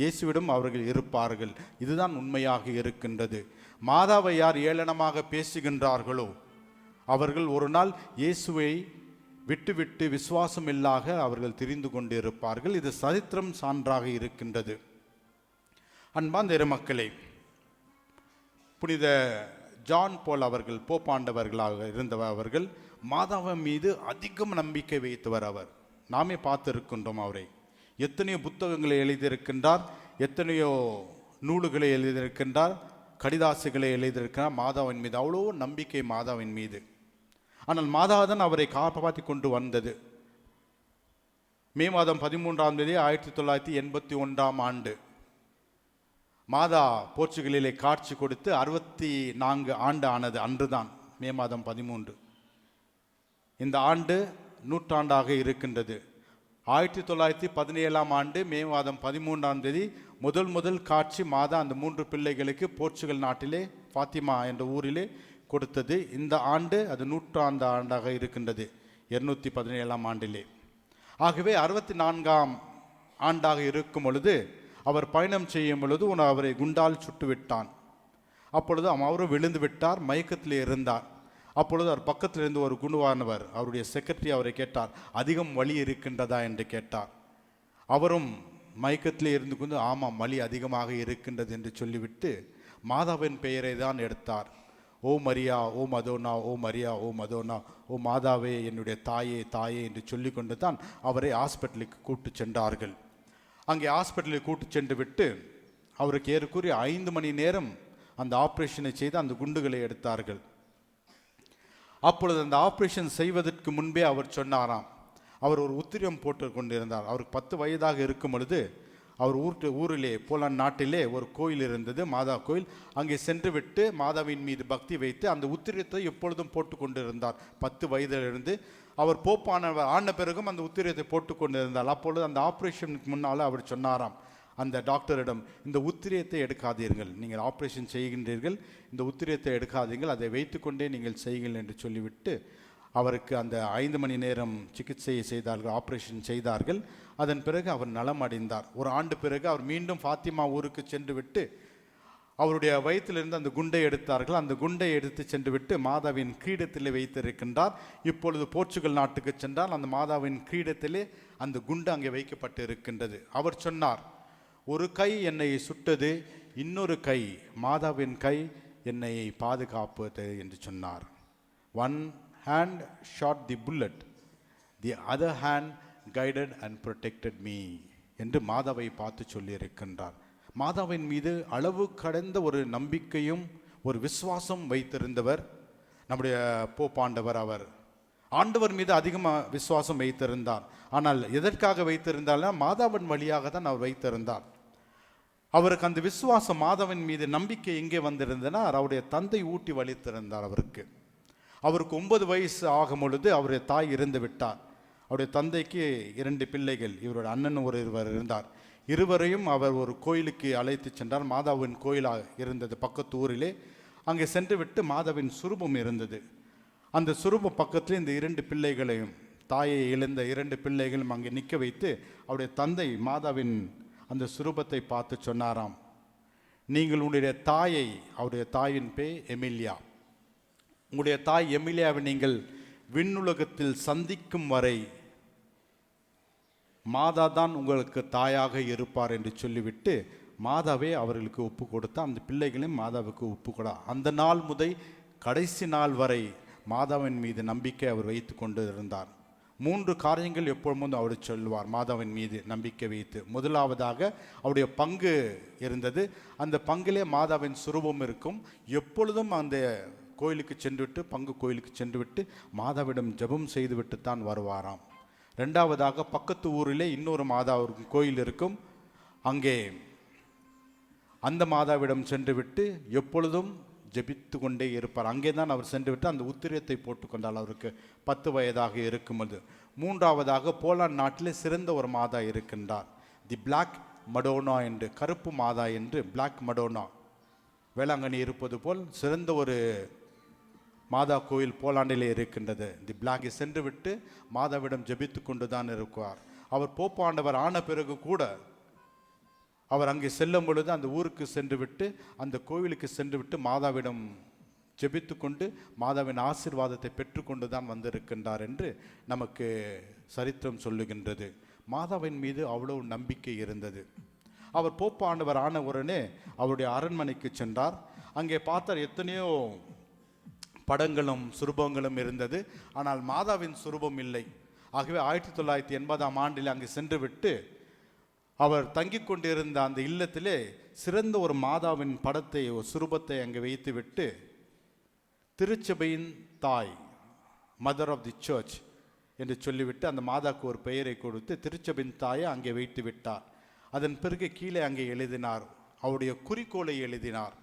இயேசுவிடம் அவர்கள் இருப்பார்கள். இதுதான் உண்மையாக இருக்கின்றது. மாதாவை யார் ஏளனமாக பேசுகின்றார்களோ அவர்கள் ஒரு நாள் இயேசுவை விட்டுவிட்டு விசுவாசம் இல்லாக அவர்கள் திரிந்து கொண்டு இருப்பார்கள். இது சரித்திரம் சான்றாக இருக்கின்றது. அன்பார்ந்த இறைமக்களே, புனித ஜான் போல் அவர்கள் போப்பாண்டவர்களாக இருந்தவர்கள் மாதாவின் மீது அதிகம் நம்பிக்கை வைத்தவர். அவர் நாமே பார்த்திருக்கின்றோம். அவரை எத்தனையோ புத்தகங்களை எழுதியிருக்கின்றார், எத்தனையோ நூல்களை எழுதியிருக்கின்றார், கடிதாசுகளை எழுதியிருக்கிறார். மாதாவின் மீது அவ்வளோ நம்பிக்கை மாதாவின் மீது. ஆனால் மாதாதான் அவரை காப்பாற்றி கொண்டு வந்தது. மே மாதம் 13ஆம் தேதி 1981ஆம் ஆண்டு மாதா போர்ச்சுகலிலே காட்சி கொடுத்து 64 ஆண்டு ஆனது. அன்றுதான் மே மாதம் 13. இந்த ஆண்டு நூற்றாண்டாக இருக்கின்றது. 1917ஆம் ஆண்டு மே மாதம் 13ஆம் தேதி முதல் காட்சி மாதா அந்த 3 பிள்ளைகளுக்கு போர்ச்சுகல் நாட்டிலே ஃபாத்திமா என்ற ஊரிலே கொடுத்தது. இந்த ஆண்டு அது நூற்றாண்டு ஆண்டாக இருக்கின்றது, 217ஆம் ஆண்டிலே. ஆகவே 64ஆம் ஆண்டாக இருக்கும் பொழுது அவர் பயணம் செய்யும் பொழுது அவரை குண்டால் சுட்டுவிட்டான். அப்பொழுது அவரும் விழுந்து விட்டார், மயக்கத்தில் இருந்தார். அப்பொழுது அவர் பக்கத்தில் இருந்து ஒரு குண்டுவானவர் அவருடைய செக்ரட்டரி அவரை கேட்டார், அதிகம் வலி இருக்கின்றதா என்று கேட்டார். அவரும் மயக்கத்திலே இருந்து கொண்டு ஆமாம் வலி அதிகமாக இருக்கின்றது என்று சொல்லிவிட்டு மாதாவின் பெயரை தான் எடுத்தார். ஓ மரியா, ஓ மதோனா, ஓ மரியா, ஓ மதோனா, ஓ மாதாவே, என்னுடைய தாயே தாயே என்று சொல்லி கொண்டு தான் அவரை ஹாஸ்பிட்டலுக்கு கூட்டு சென்றார்கள். அங்கே ஹாஸ்பிட்டலுக்கு கூட்டு சென்று விட்டு அவருக்கு ஏறக்குறைய 5 மணி நேரம் அந்த ஆப்ரேஷனை செய்து அந்த குண்டுகளை எடுத்தார்கள். அப்பொழுது அந்த ஆப்ரேஷன் செய்வதற்கு முன்பே அவர் சொன்னாராம், அவர் ஒரு உத்திரம் போட்டு கொண்டிருந்தார். அவருக்கு 10 வயதாக இருக்கும் பொழுது அவர் ஊரிலே போலாந்து நாட்டிலே ஒரு கோயில் இருந்தது, மாதா கோயில். அங்கே சென்று விட்டு மாதாவின் மீது பக்தி வைத்து அந்த உத்திரத்தை எப்பொழுதும் போட்டு கொண்டிருந்தார். 10 வயதிலிருந்து அவர் ஆன பிறகும் அந்த உத்திரத்தை போட்டு கொண்டிருந்தார். அப்பொழுது அந்த ஆப்ரேஷனுக்கு முன்னால் அவர் சொன்னாராம் அந்த டாக்டரிடம், இந்த உத்திரியத்தை எடுக்காதீர்கள், நீங்கள் ஆப்ரேஷன் செய்கின்றீர்கள், இந்த உத்திரியத்தை எடுக்காதீர்கள், அதை வைத்துக்கொண்டே நீங்கள் செய்யுங்கள் என்று சொல்லிவிட்டு அவருக்கு அந்த 5 மணி நேரம் சிகிச்சையை செய்தார்கள், ஆப்ரேஷன் செய்தார்கள். அதன் பிறகு அவர் நலம் அடைந்தார். ஒரு ஆண்டு பிறகு அவர் மீண்டும் ஃபாத்திமா ஊருக்கு சென்று விட்டு அவருடைய வயிற்றிலிருந்து அந்த குண்டை எடுத்தார்கள். அந்த குண்டை எடுத்து சென்று விட்டு மாதாவின் கிரீடத்திலே வைத்திருக்கின்றார். இப்பொழுது போர்ச்சுகல் நாட்டுக்கு சென்றால் அந்த மாதாவின் கிரீடத்திலே அந்த குண்டு அங்கே வைக்கப்பட்டு இருக்கின்றது. அவர் சொன்னார், ஒரு கை என்னை சுட்டது, இன்னொரு கை மாதாவின் கை என்னை பாதுகாப்பது என்று சொன்னார். One hand shot the bullet, the other hand guided and protected me என்று மாதாவை பார்த்து சொல்லியிருக்கின்றார். மாதாவின் மீது அளவு கடந்த ஒரு நம்பிக்கையும் ஒரு விசுவாசம் வைத்திருந்தவர் நம்முடைய போப்பாண்டவர். அவர் ஆண்டவர் மீது அதிகமாக விசுவாசம் வைத்திருந்தார். ஆனால் எதற்காக வைத்திருந்தாலும் மாதாவின் வழியாக தான் அவர் வைத்திருந்தார். அவருக்கு அந்த விசுவாசம், மாதாவின் மீது நம்பிக்கை எங்கே வந்திருந்தனா அவருடைய தந்தை ஊட்டி வலித்திருந்தார். அவருக்கு 9 வயசு ஆகும் பொழுது அவருடைய தாய் இறந்து விட்டார். அவருடைய தந்தைக்கு 2 பிள்ளைகள், இவருடைய அண்ணன் ஒருவர் இருந்தார். இருவரையும் அவர் ஒரு கோயிலுக்கு அழைத்து சென்றார். மாதாவின் கோயிலாக இருந்தது பக்கத்து ஊரிலே. அங்கே சென்று விட்டு மாதாவின் சுரூபம் இருந்தது. அந்த சுரூப பக்கத்தில் இந்த 2 பிள்ளைகளையும், தாயை இழந்த 2 பிள்ளைகளும் அங்கே நிற்க வைத்து அவருடைய தந்தை மாதாவின் அந்த சுரூபத்தை பார்த்து சொன்னாராம், நீங்கள் உங்களுடைய தாயை, அவருடைய தாயின் பேர் எமிலியா, உங்களுடைய தாய் எமிலியாவை நீங்கள் விண்ணுலகத்தில் சந்திக்கும் வரை மாதா தான் உங்களுக்கு தாயாக இருப்பார் என்று சொல்லிவிட்டு மாதாவே அவர்களுக்கு ஒப்பு கொடுத்தா. அந்த பிள்ளைகளையும் மாதாவுக்கு ஒப்பு கொடா. அந்த நாள் முதல் கடைசி நாள் வரை மாதாவின் மீது நம்பிக்கை அவர் வைத்து கொண்டு இருந்தார். 3 காரியங்கள் எப்பொழுதும் அவர் சொல்லுவார் மாதாவின் மீது நம்பிக்கை வைத்து. முதலாவதாக அவருடைய பங்கு இருந்தது. அந்த பங்கிலே மாதாவின் சுரூபம் இருக்கும். எப்பொழுதும் அந்த கோயிலுக்கு சென்றுவிட்டு பங்கு கோயிலுக்கு சென்றுவிட்டு மாதாவிடம் ஜெபம் செய்துவிட்டு தான் வருவாராம். ரெண்டாவதாக பக்கத்து ஊரிலே இன்னொரு மாதா கோயில் இருக்கும். அங்கே அந்த மாதாவிடம் சென்றுவிட்டு எப்பொழுதும் ஜெபித்து கொண்டே இருப்பார். அங்கே தான் அவர் சென்றுவிட்டு அந்த உத்திரியத்தை போட்டுக்கொண்டால் அவருக்கு 10 வயதாக இருக்கும்போது. மூன்றாவதாக போலாந்து நாட்டிலே சிறந்த ஒரு மாதா இருக்கின்றார். தி பிளாக் மடோனா என்று, கருப்பு மாதா என்று, பிளாக் மடோனா வேளாங்கண்ணி இருப்பது போல் சிறந்த ஒரு மாதா கோயில் போலாண்டிலே இருக்கின்றது. தி பிளாக் சென்று விட்டு மாதாவிடம் ஜெபித்து கொண்டு தான் இருக்குவார். அவர் போப்பாண்டவர் ஆன பிறகு கூட அவர் அங்கே செல்லும் பொழுது அந்த ஊருக்கு சென்று விட்டு அந்த கோவிலுக்கு சென்று விட்டு மாதாவிடம் ஜெபித்து கொண்டு மாதாவின் ஆசீர்வாதத்தை பெற்றுக்கொண்டு தான் வந்திருக்கின்றார் என்று நமக்கு சரித்திரம் சொல்லுகின்றது. மாதாவின் மீது அவ்வளவு நம்பிக்கை இருந்தது. அவர் போப்பாண்டவர் ஆன உடனே அவருடைய அரண்மனைக்கு சென்றார். அங்கே பார்த்தார் எத்தனையோ படங்களும் சுரூபங்களும் இருந்தது. ஆனால் மாதாவின் சுரூபம் இல்லை. ஆகவே 1980ஆம் ஆண்டில் அங்கே சென்று விட்டு அவர் தங்கி கொண்டிருந்த அந்த இல்லத்திலே சிறந்த ஒரு மாதாவின் படத்தை, ஒரு சுரூபத்தை அங்கே வைத்து விட்டு திருச்சபையின் தாய், மதர் ஆஃப் தி சர்ச் என்று சொல்லிவிட்டு அந்த மாதாவுக்கு ஒரு பெயரை கொடுத்து திருச்சபையின் தாயை அங்கே வைத்து விட்டார். அதன் பிறகு கீழே அங்கே எழுதினார், அவருடைய குறிக்கோளை எழுதினார்.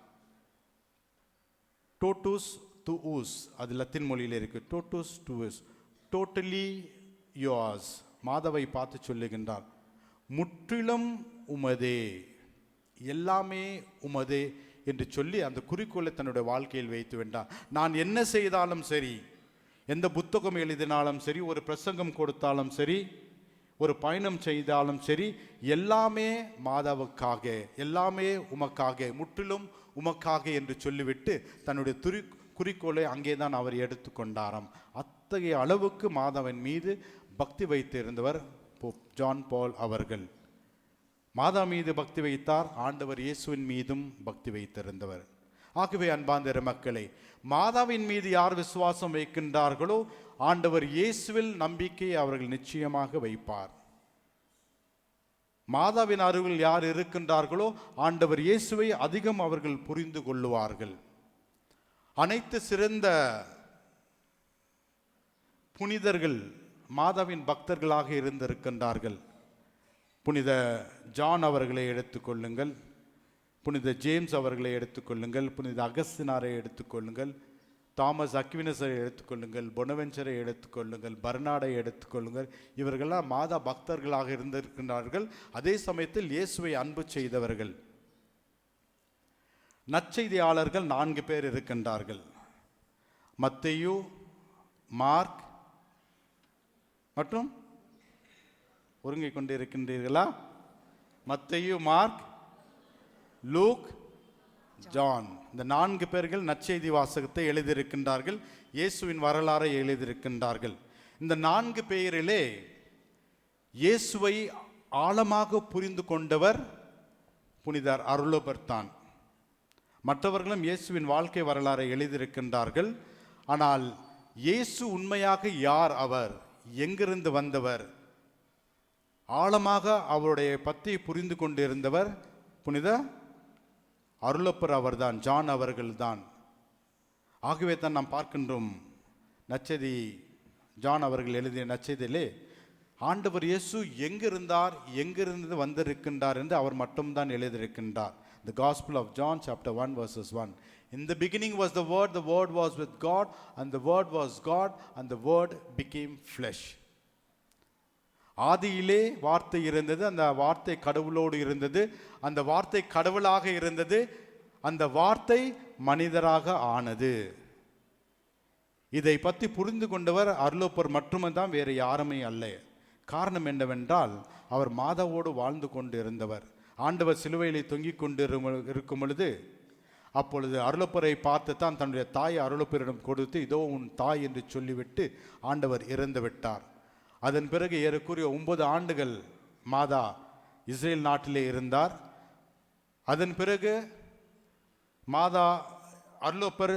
டோட்டூஸ் டு ஊஸ், அது லத்தீன் மொழியில் இருக்கு. டோட்டூஸ் டு ஊஸ், டோட்டலி யோர்ஸ். மாதாவை பார்த்து சொல்லுகின்றார், முற்றிலும் உமதே, எல்லாமே உமதே என்று சொல்லி அந்த குறிக்கோளை தன்னுடைய வாழ்க்கையில் வைத்து வேண்டார். நான் என்ன செய்தாலும் சரி, எந்த புத்தகம் எழுதினாலும் சரி, ஒரு பிரசங்கம் கொடுத்தாலும் சரி, ஒரு பயணம் செய்தாலும் சரி, எல்லாமே மாதாவுக்காக, எல்லாமே உமக்காக, முற்றிலும் உமக்காக என்று சொல்லிவிட்டு தன்னுடைய குறிக்கோளை அங்கே தான் அவர் எடுத்துக்கொண்டாராம். அத்தகைய அளவுக்கு மாதாவின் மீது பக்தி வைத்து இருந்தவர் ஜான் பால் அவர்கள். மாதா மீது பக்தி வைத்தார், ஆண்டவர் இயேசுவின் மீதும் பக்தி வைத்திருந்தவர். ஆகவே அன்பார்ந்த மக்களே, மாதாவின் மீது யார் விசுவாசம் வைக்கின்றார்களோ ஆண்டவர் இயேசுவில் நம்பிக்கையை அவர்கள் நிச்சயமாக வைப்பார். மாதாவின் அருகில் யார் இருக்கின்றார்களோ ஆண்டவர் இயேசுவை அதிகம் அவர்கள் புரிந்து கொள்ளுவார்கள். அனைத்து சிறந்த புனிதர்கள் மாதாவின் பக்தர்களாக இருந்திருக்கின்றார்கள். புனித ஜான் அவர்களை எடுத்துக்கொள்ளுங்கள், புனித ஜேம்ஸ் அவர்களை எடுத்துக்கொள்ளுங்கள், புனித அகஸ்தினாரை எடுத்துக்கொள்ளுங்கள், தாமஸ் அக்வினஸை எடுத்துக்கொள்ளுங்கள், பொனவென்ச்சரை எடுத்துக்கொள்ளுங்கள், பர்னாடை எடுத்துக்கொள்ளுங்கள். இவர்களெல்லாம் மாதா பக்தர்களாக இருந்திருக்கின்றார்கள். அதே சமயத்தில் இயேசுவை அன்பு செய்தவர்கள். நற்செய்தியாளர்கள் 4 பேர் இருக்கின்றார்கள். மத்தேயு, மார்க் மற்றும் ஒருங்கிக் கொண்டிருக்கின்றீர்களா? மத்தேயு, மார்க், லூக், ஜான். இந்த 4 பேர்கள் நற்செய்தி வாசகத்தை எழுதியிருக்கின்றார்கள். இயேசுவின் வரலாறை எழுதியிருக்கின்றார்கள். இந்த 4 பேரிலே இயேசுவை ஆழமாக புரிந்து கொண்டவர் புனிதர் அருளப்பர் தான். மற்றவர்களும் இயேசுவின் வாழ்க்கை வரலாறை எழுதியிருக்கின்றார்கள். ஆனால் இயேசு உண்மையாக யார், அவர் எங்கிருந்து வந்தவர், ஆழமாக அவருடைய பற்றி புரிந்து கொண்டிருந்தவர் புனித அருளப்பர் அவர்தான், ஜான் அவர்கள்தான். ஆகவே தான் நாம் பார்க்கின்றோம் நற்செய்தி ஜான் அவர்கள் எழுதிய நற்செய்தியிலே ஆண்டவர் இயேசு எங்கிருந்தார், எங்கிருந்து வந்திருக்கின்றார் என்று அவர் மட்டும்தான் எழுதியிருக்கின்றார். The Gospel of John chapter 1 verses 1. In the beginning was the Word was with God, and the Word was God, and the Word became flesh. ஆதியிலே வார்த்தை இருந்தது, அந்த வார்த்தை கடவுளோடு இருந்தது, அந்த வார்த்தை கடவுளாக இருந்தது, அந்த வார்த்தை மனிதராக ஆனது. இதை பற்றி புரிந்து கொண்டவர் அருளப்பர் மட்டுமே தான், வேறு யாருமே அல்ல. காரணம் என்னவென்றால் அவர் மாதாவோடு வாழ்ந்து கொண்டு இருந்தவர். ஆண்டவர் சிலுவையிலே தொங்கிக் கொண்டு இருக்கும் பொழுது அப்பொழுது அருளப்பரை பார்த்து தான் தன்னுடைய தாய் அருளப்பரிடம் கொடுத்து இதோ உன் தாய் என்று சொல்லிவிட்டு ஆண்டவர் இறந்து விட்டார். அதன் பிறகு ஏறக்குறைய 9 ஆண்டுகள் மாதா இஸ்ரேல் நாட்டிலே இருந்தார். அதன் பிறகு மாதா அருளப்பர்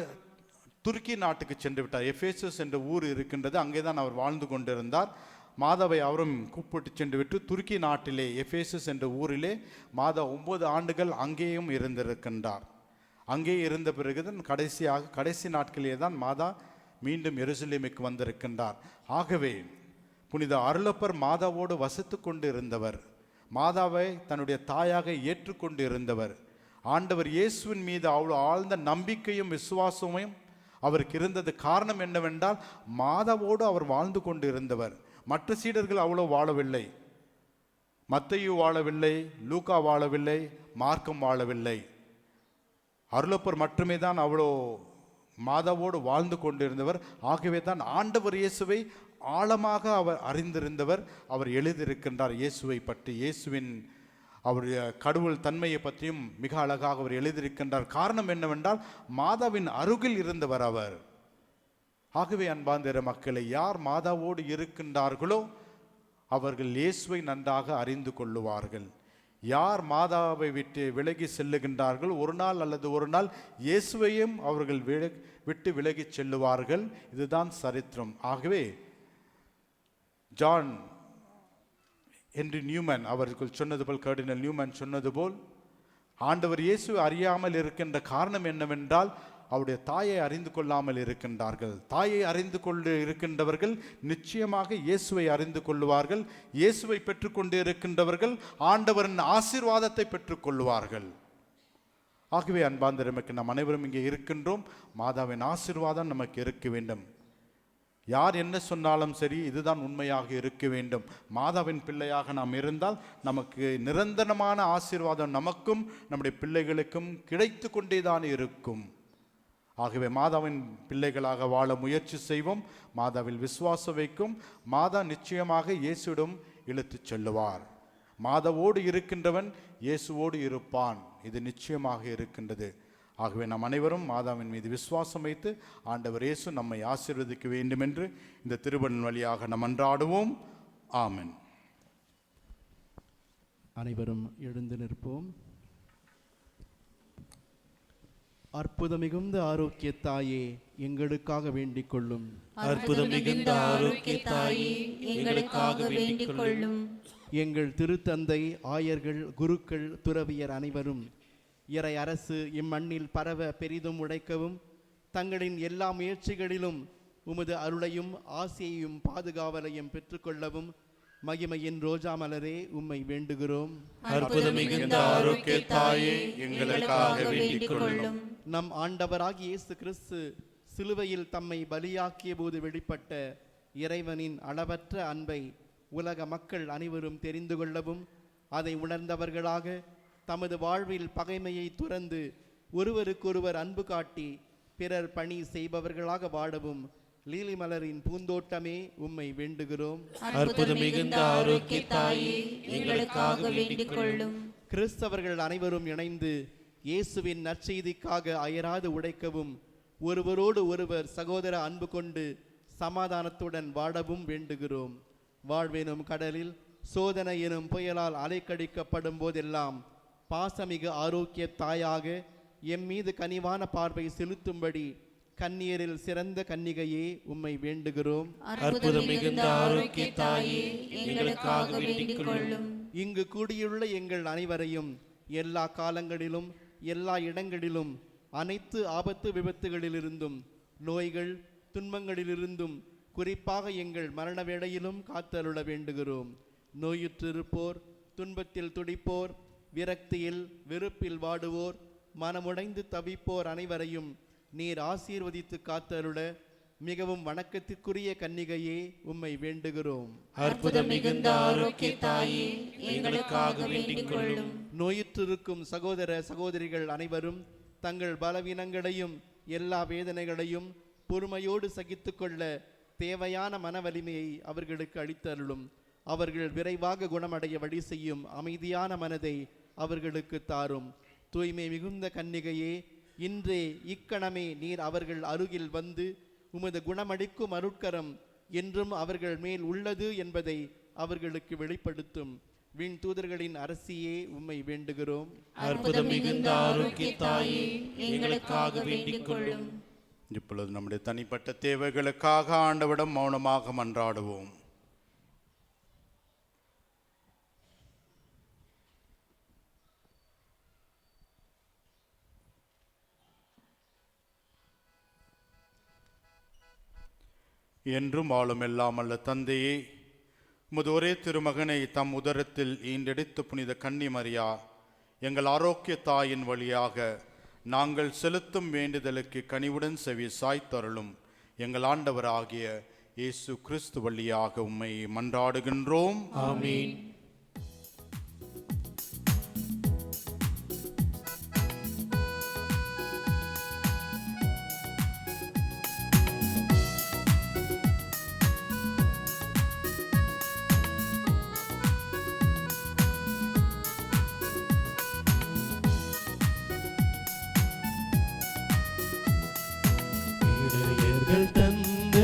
துருக்கி நாட்டுக்கு சென்று விட்டார். எஃபேசஸ் என்ற ஊர் இருக்கின்றது, அங்கே தான் அவர் வாழ்ந்து கொண்டிருந்தார். மாதாவை அவரும் கூப்பிட்டு சென்று விட்டு துருக்கி நாட்டிலே எஃபேசஸ் என்ற ஊரிலே மாதா 9 ஆண்டுகள் அங்கேயும் இருந்திருக்கின்றார். அங்கே இருந்த பிறகுதான் கடைசி நாட்களிலே தான் மாதா மீண்டும் எருசலேமுக்கு வந்திருக்கின்றார். ஆகவே புனித அருளப்பர் மாதாவோடு வசித்து கொண்டு இருந்தவர், மாதாவை தன்னுடைய தாயாக ஏற்றுக்கொண்டு இருந்தவர். ஆண்டவர் இயேசுவின் மீது அவ்வளோ ஆழ்ந்த நம்பிக்கையும் விசுவாசமும் அவருக்கு இருந்தது. காரணம் என்னவென்றால் மாதாவோடு அவர் வாழ்ந்து கொண்டு இருந்தவர். மற்ற சீடர்கள் அவ்வளோ வாழவில்லை. மத்தேயு வாழவில்லை, லூக்கா வாழவில்லை, மார்க்கம் வாழவில்லை. அருளப்பர் மட்டுமே தான் அவ்வளோ மாதாவோடு வாழ்ந்து கொண்டிருந்தவர். ஆகவே தான் ஆண்டவர் இயேசுவை ஆழமாக அவர் அறிந்திருந்தவர். அவர் எழுதியிருக்கின்றார் இயேசுவை பற்றி, இயேசுவின் அவருடைய கடவுள் தன்மையை பற்றியும் மிக அழகாக அவர் எழுதியிருக்கின்றார். காரணம் என்னவென்றால் மாதாவின் அருகில் இருந்தவர் அவர். ஆகவே அன்பார்ந்த மக்களை, யார் மாதாவோடு இருக்கின்றார்களோ அவர்கள் இயேசுவை நன்றாக அறிந்து கொள்ளுவார்கள். யார் மாதாவை விட்டு விலகி செல்லுகின்றார்கள், ஒரு நாள் அல்லது ஒரு நாள் இயேசுவையும் அவர்கள் விட்டு விலகி செல்லுவார்கள். இதுதான் சரித்திரம். ஆகவே ஜான் ஹென்றி நியூமன் அவர்கள் சொன்னது போல், கர்டினல் நியூமன் சொன்னது போல், ஆண்டவர் இயேசுவை அறியாமல் இருக்கின்ற காரணம் என்னவென்றால் அவருடைய தாயை அறிந்து கொள்ளாமல் இருக்கின்றார்கள். தாயை அறிந்து கொண்டு இருக்கின்றவர்கள் நிச்சயமாக இயேசுவை அறிந்து கொள்ளுவார்கள். இயேசுவை பெற்றுக்கொண்டு இருக்கின்றவர்கள் ஆண்டவரின் ஆசீர்வாதத்தை பெற்றுக்கொள்ளுவார்கள். ஆகவே அன்பார்ந்த நமக்கு நாம் அனைவரும் இங்கே இருக்கின்றோம். மாதாவின் ஆசீர்வாதம் நமக்கு இருக்க வேண்டும். யார் என்ன சொன்னாலும் சரி, இதுதான் உண்மையாக இருக்க வேண்டும். மாதாவின் பிள்ளையாக நாம் இருந்தால் நமக்கு நிரந்தரமான ஆசீர்வாதம் நமக்கும் நம்முடைய பிள்ளைகளுக்கும் கிடைத்து கொண்டே தான் இருக்கும். ஆகவே மாதாவின் பிள்ளைகளாக வாழ முயற்சி செய்வோம். மாதாவில் விசுவாசம் வைக்கும். மாதா நிச்சயமாக இயேசுவிடம் இழுத்துச் செல்லுவார். மாதாவோடு இருக்கின்றவன் இயேசுவோடு இருப்பான். இது நிச்சயமாக இருக்கின்றது. ஆகவே நாம் அனைவரும் மாதாவின் மீது விசுவாசம் வைத்து ஆண்டவர் இயேசு நம்மை ஆசீர்வதிக்க வேண்டும் என்று இந்த திருப்பலியின் வழியாக நாம் மன்றாடுவோம். ஆமென். அனைவரும் எழுந்து நிற்போம். அற்புதம் மிகுந்த ஆரோக்கிய தாயே, எங்களுக்காக வேண்டிக் கொள்ளும். அற்புதம் மிகுந்த ஆரோக்கிய தாயே, எங்களுக்காக வேண்டிக் கொள்ளும். எங்கள் திருத்தந்தை, ஆயர்கள், குருக்கள், துறவியர் அனைவரும் இறை அரசு இம்மண்ணில் பரவ பெரிதும் உழைக்கவும், தங்களின் எல்லா முயற்சிகளிலும் உமது அருளையும் ஆசியையும் பாதுகாவலையும் பெற்றுக்கொள்ளவும் மகிமையின் ரோஜா மலரே உம்மை வேண்டுகிறோம். அற்புதம் மிகுந்த ஆரோக்கிய தாயே, எங்களுக்காக வேண்டிக் கொள்ளும். நம் ஆண்டவராகிய இயேசு கிறிஸ்து சிலுவையில் தம்மை பலியாக்கிய போது வெளிப்பட்ட இறைவனின் அளவற்ற அன்பை உலக மக்கள் அனைவரும் தெரிந்து கொள்ளவும், அதை உணர்ந்தவர்களாக தமது வாழ்வில் பகைமையை துறந்து ஒருவருக்கொருவர் அன்பு காட்டி பிறர் பணி செய்பவர்களாக வாழவும் லீலி மலரின் பூந்தோட்டமே உம்மை வேண்டுகிறோம். அற்புதம் மிகுந்த ஆரோக்கிய தாயே, எங்களுக்காக வேண்டிக் கொள்ளும். கிறிஸ்தவர்கள் அனைவரும் இணைந்து இயேசுவின் நற்செய்திக்காக அயராது உழைக்கவும், ஒருவரோடு ஒருவர் சகோதர அன்பு கொண்டு சமாதானத்துடன் வாழவும் வேண்டுகிறோம். வாழ்வெனும் கடலில் சோதனை எனும் புயலால் அலைக்கடிக்கப்படும் போதெல்லாம் பாசமிகு ஆரோக்கிய தாயாக எம் மீது கனிவான பார்வை செலுத்தும்படி கன்னியரில் சிறந்த கன்னிகையே உம்மை வேண்டுகிறோம். அற்புதம் மிகுந்த ஆரோக்கிய தாயே, எங்களுக்காக வேண்டிக் கொள்ளும். இங்கு கூடியுள்ள எங்கள் அனைவரையும் எல்லா காலங்களிலும் எல்லா இடங்களிலும் அனைத்து ஆபத்து விபத்துகளிலிருந்தும் நோய்கள் துன்பங்களிலிருந்தும் குறிப்பாக எங்கள் மரண வேளையிலும் காத்தருள வேண்டுகிறோம். நோயுற்றிருப்போர், துன்பத்தில் துடிப்போர், விரக்தியில் வெறுப்பில் வாடுவோர், மனமுடைந்து தவிப்போர் அனைவரையும் நீர் ஆசீர்வதித்து காத்தருள மிகவும் வணக்கத்திற்குரிய கன்னிகையே உம்மை வேண்டுகிறோம். அற்புதம் மிகுந்த ஆரோக்கிய தாயே, எங்களுக்காக வேண்டிக் கொள்ளும். நோயுற்றிருக்கும் சகோதர சகோதரிகள் அனைவரும் தங்கள் பலவீனங்களையும் எல்லா வேதனைகளையும் பொறுமையோடு சகித்து கொள்ள தேவையான மன வலிமையை அவர்களுக்கு அளித்தருளும். அவர்கள் விரைவாக குணமடைய வழி செய்யும் அமைதியான மனதை அவர்களுக்கு தாரும். தூய்மை மிகுந்த கன்னிகையே, இன்றே இக்கணமே நீர் அவர்கள் அருகில் வந்து உமது குணமளிக்கும் அருட்கரம் என்றும் அவர்கள் மேல் உள்ளது என்பதை அவர்களுக்கு வெளிப்படுத்தும். விண் தூதர்களின் அரசியே உம்மை வேண்டுகிறோம். அற்புதம் மிகுந்த ஆரோக்கிய தாயே, எங்களுக்காக வேண்டிக் கொள்ளும். இப்பொழுது நம்முடைய தனிப்பட்ட தேவைகளுக்காக ஆண்டவரிடம் மௌனமாக மன்றாடுவோம். என்றும் வாழும் எல்லாம் அல்ல தந்தையே, உமது ஒரே திருமகனை தம் உதரத்தில் ஈண்டெடுத்த புனித கன்னி மரியா எங்கள் ஆரோக்கிய தாயின் வழியாக நாங்கள் செலுத்தும் வேண்டுதலுக்கு கனிவுடன் செவி சாய்த்தருளும் எங்கள் ஆண்டவராகிய இயேசு கிறிஸ்து வழியாக உம்மை மன்றாடுகின்றோம். ஆமீன். தந்த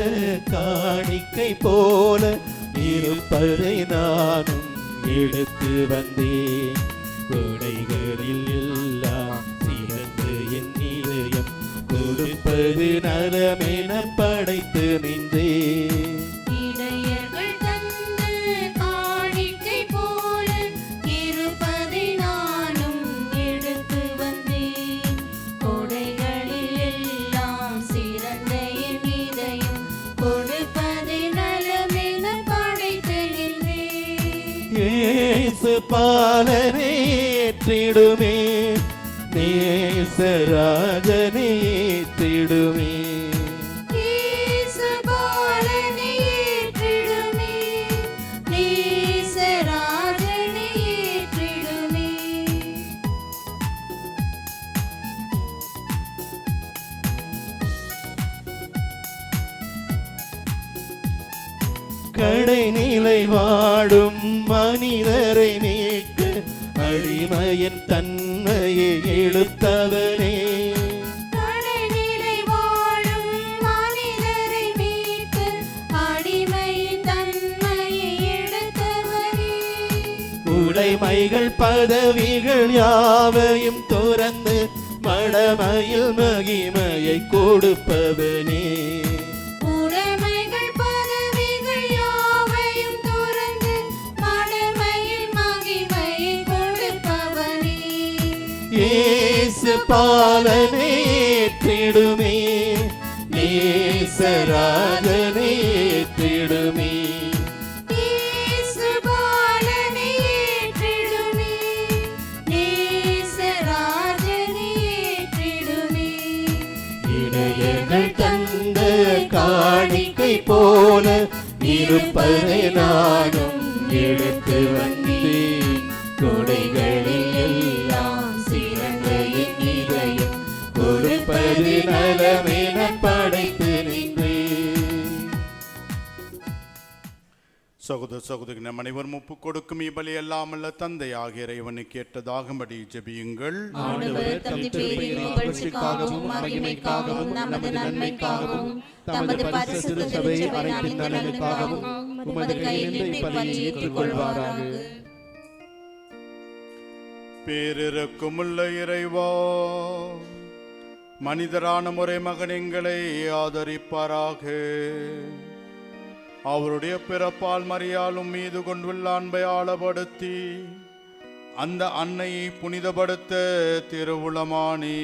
காணிக்கை போல இருப்பதை நானும் எடுத்து வந்தேன். கொடைகளில் எல்லாம் சிறந்து என் இதயம் கொடுப்பது நலமென படைத்து நின்றேன். இடையர்கள் தந்த காணிக்கை போல இருப்பதை நானும் எடுத்து வந்தேன். கொடைகளில் எல்லாம் சிறந்த என் இதயம் கொடுப்பதை நலமென படைத்து நின்றேன். இயேசு பாலனை ஏற்றிடுமே, நேசராஜனை ஏற்றிடுமே. இயேசு பாலனை ஏற்றிடுமே, நேசராஜனை ஏற்றிடுமே. கடைநிலை வாடும் மனிதரை மீட்க அடிமையின் தன்மையை எடுத்தவனே. கடைநிலை வாழும் மனிதரை மீட்க அடிமையின் தன்மையை எடுத்தவரே. உடைமைகள் பதவிகள் யாவையும் துறந்து மடமையில் மகிமையை கொடுப்பவனே. உடைமைகள் பதவிகள் யாவையும் துறந்து மடமையில் மகிமையை கொடுப்பவனே. இயேசு பாலனை ஏற்றிடுமே, நேசராஜனை ஏற்றிடுமே. இயேசு பாலனை ஏற்றிடுமே, நேசராஜனை ஏற்றிடுமே. இடையர்கள் தந்த காணிக்கை போல இருப்பதை நானும் எடுத்து வந்தேன். கொடைகளில் எல்லாம் சிறந்த என் இதயம் கொடுப்பது நலமென படைத்து நின்றேன். சகோதர சகோதரி நம் அனைவரும் ஒப்பு கொடுக்கும் இப்பலி எல்லாமல்ல தந்தையாகிய இறைவனுக்கு ஏற்றதாகும்படி ஜெபியுங்கள். ஆண்டவர் தம் திருப்பெயரின் புகழ்ச்சிக்காகவும் மகிமைக்காகவும் நமது நன்மைக்காகவும் தமது பரிசுத்த சபை அனைத்தின் நலனுக்காகவும் உமது கையிலிருந்து இப்பலியை ஏற்றுக்கொள்வாராக. பேரிரக்கமுள்ள இறைவா, மனிதரான முறை மகன் எங்களை ஆதரிப்பாராக. அவருடைய பிறப்பால் மரியாளும் மீது கொண்டுள்ள அன்பை ஆழப்படுத்தி அந்த அன்னையை புனிதப்படுத்த திருவுளமானே.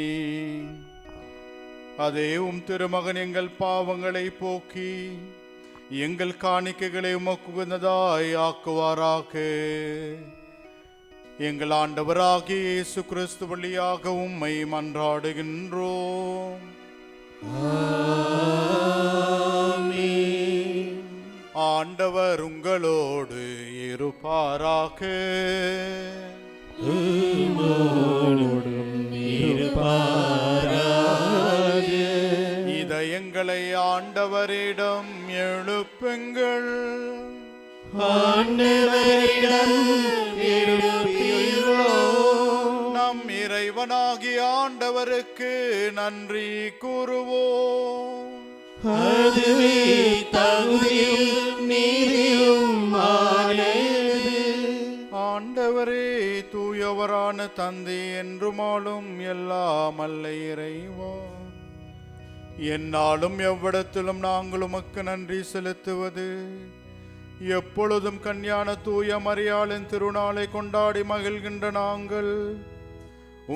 அதே திருமகன் எங்கள் பாவங்களை போக்கி எங்கள் காணிக்கைகளை உமக்குகந்ததாய் ஆக்குவாராக. எங்கள் ஆண்டவராகிய இயேசு கிறிஸ்து வழியாக உம்மை மன்றாடுகின்றோம். ஆண்டவர் உங்களோடு இருப்பாராக. இதயங்களை ஆண்டவரிடம் எழுப்புங்கள். நம் இறைவனாகிய ஆண்டவருக்கு நன்றி கூறுவோம். அதுவே தகுதியும் நீதியுமானது. ஆண்டவரே தூயவரான தந்தை என்றுமாலும் எல்லாம் அல்ல இறைவா, என்னாலும் எவ்விடத்திலும் நாங்கள் உமக்கு நன்றி செலுத்துவது எப்பொழுதும் கன்னியான தூய மரியாளின் திருநாளை கொண்டாடி மகிழ்கின்ற நாங்கள்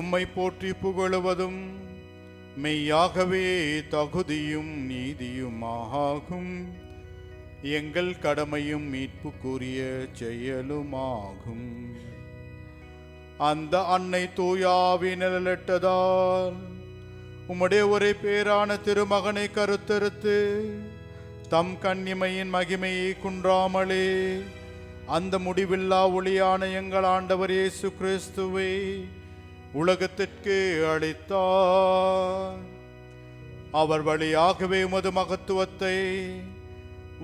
உம்மை போற்றி புகழுவதும் மெய்யாகவே தகுதியும் நீதியுமாகும். எங்கள் கடமையும் மீட்புக்குரிய செயலுமாகும். அந்த அன்னை தூயாவி நிழலிட்டதால் உம்முடைய ஒரே பேரான திருமகனை கருத்தறுத்து தம் கன்னிமையின் மகிமையை குன்றாமலே அந்த முடிவில்லா ஒளியான எங்கள் ஆண்டவர் இயேசு கிறிஸ்துவை உலகத்திற்கு அளித்தார். அவர் வழியாகவே உமது மகத்துவத்தை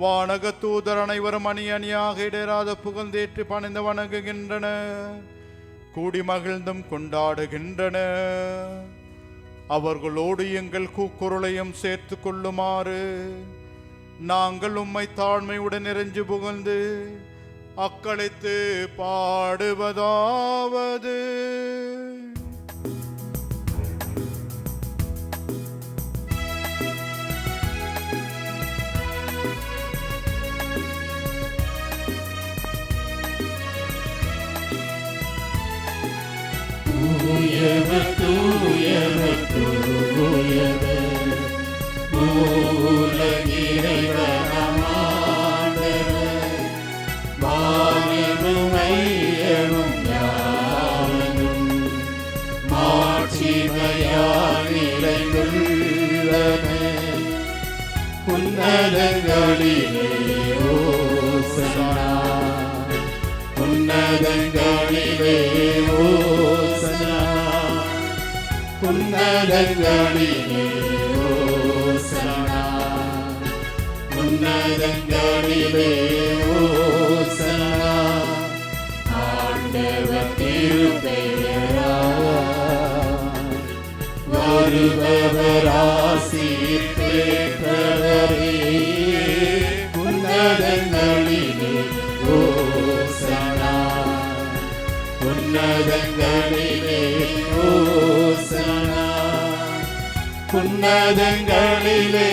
வானக தூதர் அனைவரும் அணி அணியாக இடராத புகழ்ந்தேற்று பணிந்து வணங்குகின்றன, கூடி மகிழ்ந்தும் கொண்டாடுகின்றன. அவர்களோடு எங்கள் கூக்குரலையும் சேர்த்து கொள்ளுமாறு நாங்கள் உம்மை தாழ்மையுடன் நிறைஞ்சு புகழ்ந்து அக்களித்து பாடுவதாவது: தூயவர் தூயவர் தூயவர் உலகின் இறைவனாம் ஆண்டவர், வானமும் மையமும் யாவரும் மாட்சிமையால் நிறைந்துள்ளன. உன்னதங்களிலே ஓசன்னா, உன்னதங்களிலே ஓசன்னா, உன்னதங்களிலே ஓசன்னா, உன்னதங்களிலே ஓசன்னா. ஆண்டவர் திருப்பெயரால் வருபவர் ஆசீர் பெற்றவரே. உன்னதங்களிலே ஓசன்னா, உன்னதங்களிலே ஓசன்னா, உன்னதங்களிலே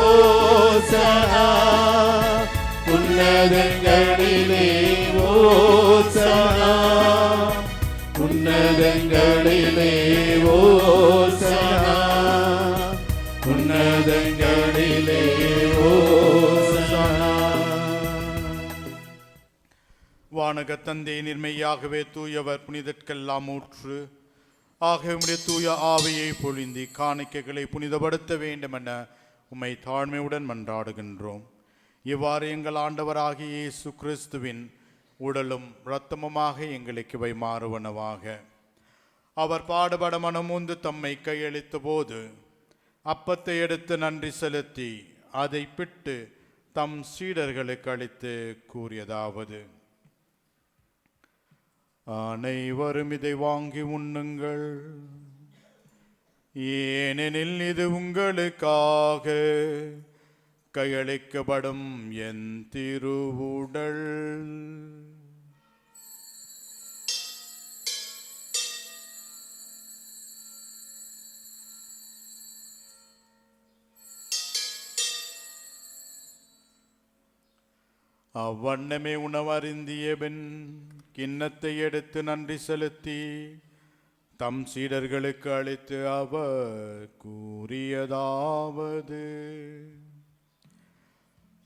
ஓசன்னா, உன்னதங்களிலே ஓசன்னா, உன்னதங்களிலே ஓசன்னா, உன்னதங்களிலே ஓசன்னா. வானக தந்தை நிர்மையாகவே தூயவர், புனிதற்கெல்லாம் ஊற்று. ஆகவே உம்முடைய தூய ஆவியை பொழிந்தி காணிக்கைகளை புனிதப்படுத்த வேண்டும் என உம்மை தாழ்மையுடன் மன்றாடுகின்றோம். இவ்வாறு எங்கள் ஆண்டவராகிய இயேசு கிறிஸ்துவின் உடலும் இரத்தமுமாக எங்களுக்கு இவை மாறுவனவாக. அவர் பாடுபட மனமுந்து தம்மை கையளித்த போது அப்பத்தை எடுத்து நன்றி செலுத்தி அதை பிட்டு தம் சீடர்களுக்கு அளித்து கூறியதாவது: அனைவரும் இதை வாங்கி உண்ணுங்கள், ஏனெனில் இது உங்களுக்காக கையளிக்கப்படும் என் திருவுடல். அவ்வண்ணமே உணவருந்திய பின் கிண்ணத்தை எடுத்து நன்றி செலுத்தி தம் சீடர்களுக்கு அளித்து அவர் கூறியதாவது: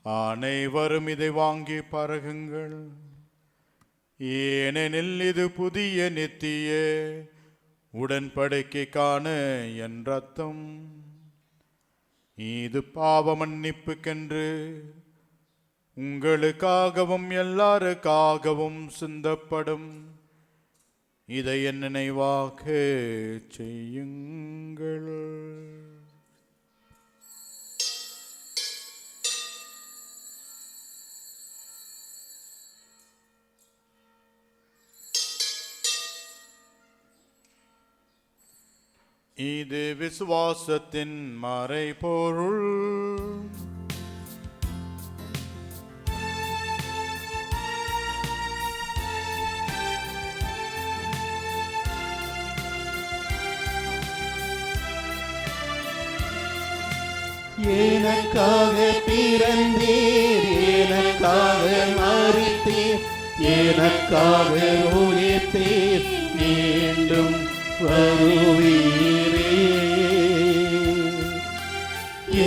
அனைவரும் இதை வாங்கி பருகுங்கள், ஏனெனில் இது புதிய நித்திய உடன்படிக்கைக்கான என் இரத்தம். இது பாவ மன்னிப்புக்கென்று உங்களுக்காகவும் எல்லாருக்காகவும் சிந்தப்படும். இதை என் நினைவாக செய்யுங்கள். இது விசுவாசத்தின் மறைபொருள். எனக்காக பிறந்தீர், எனக்காக மரித்தீர், எனக்காக உயிர்த்தீர், மீண்டும் வருவீரே.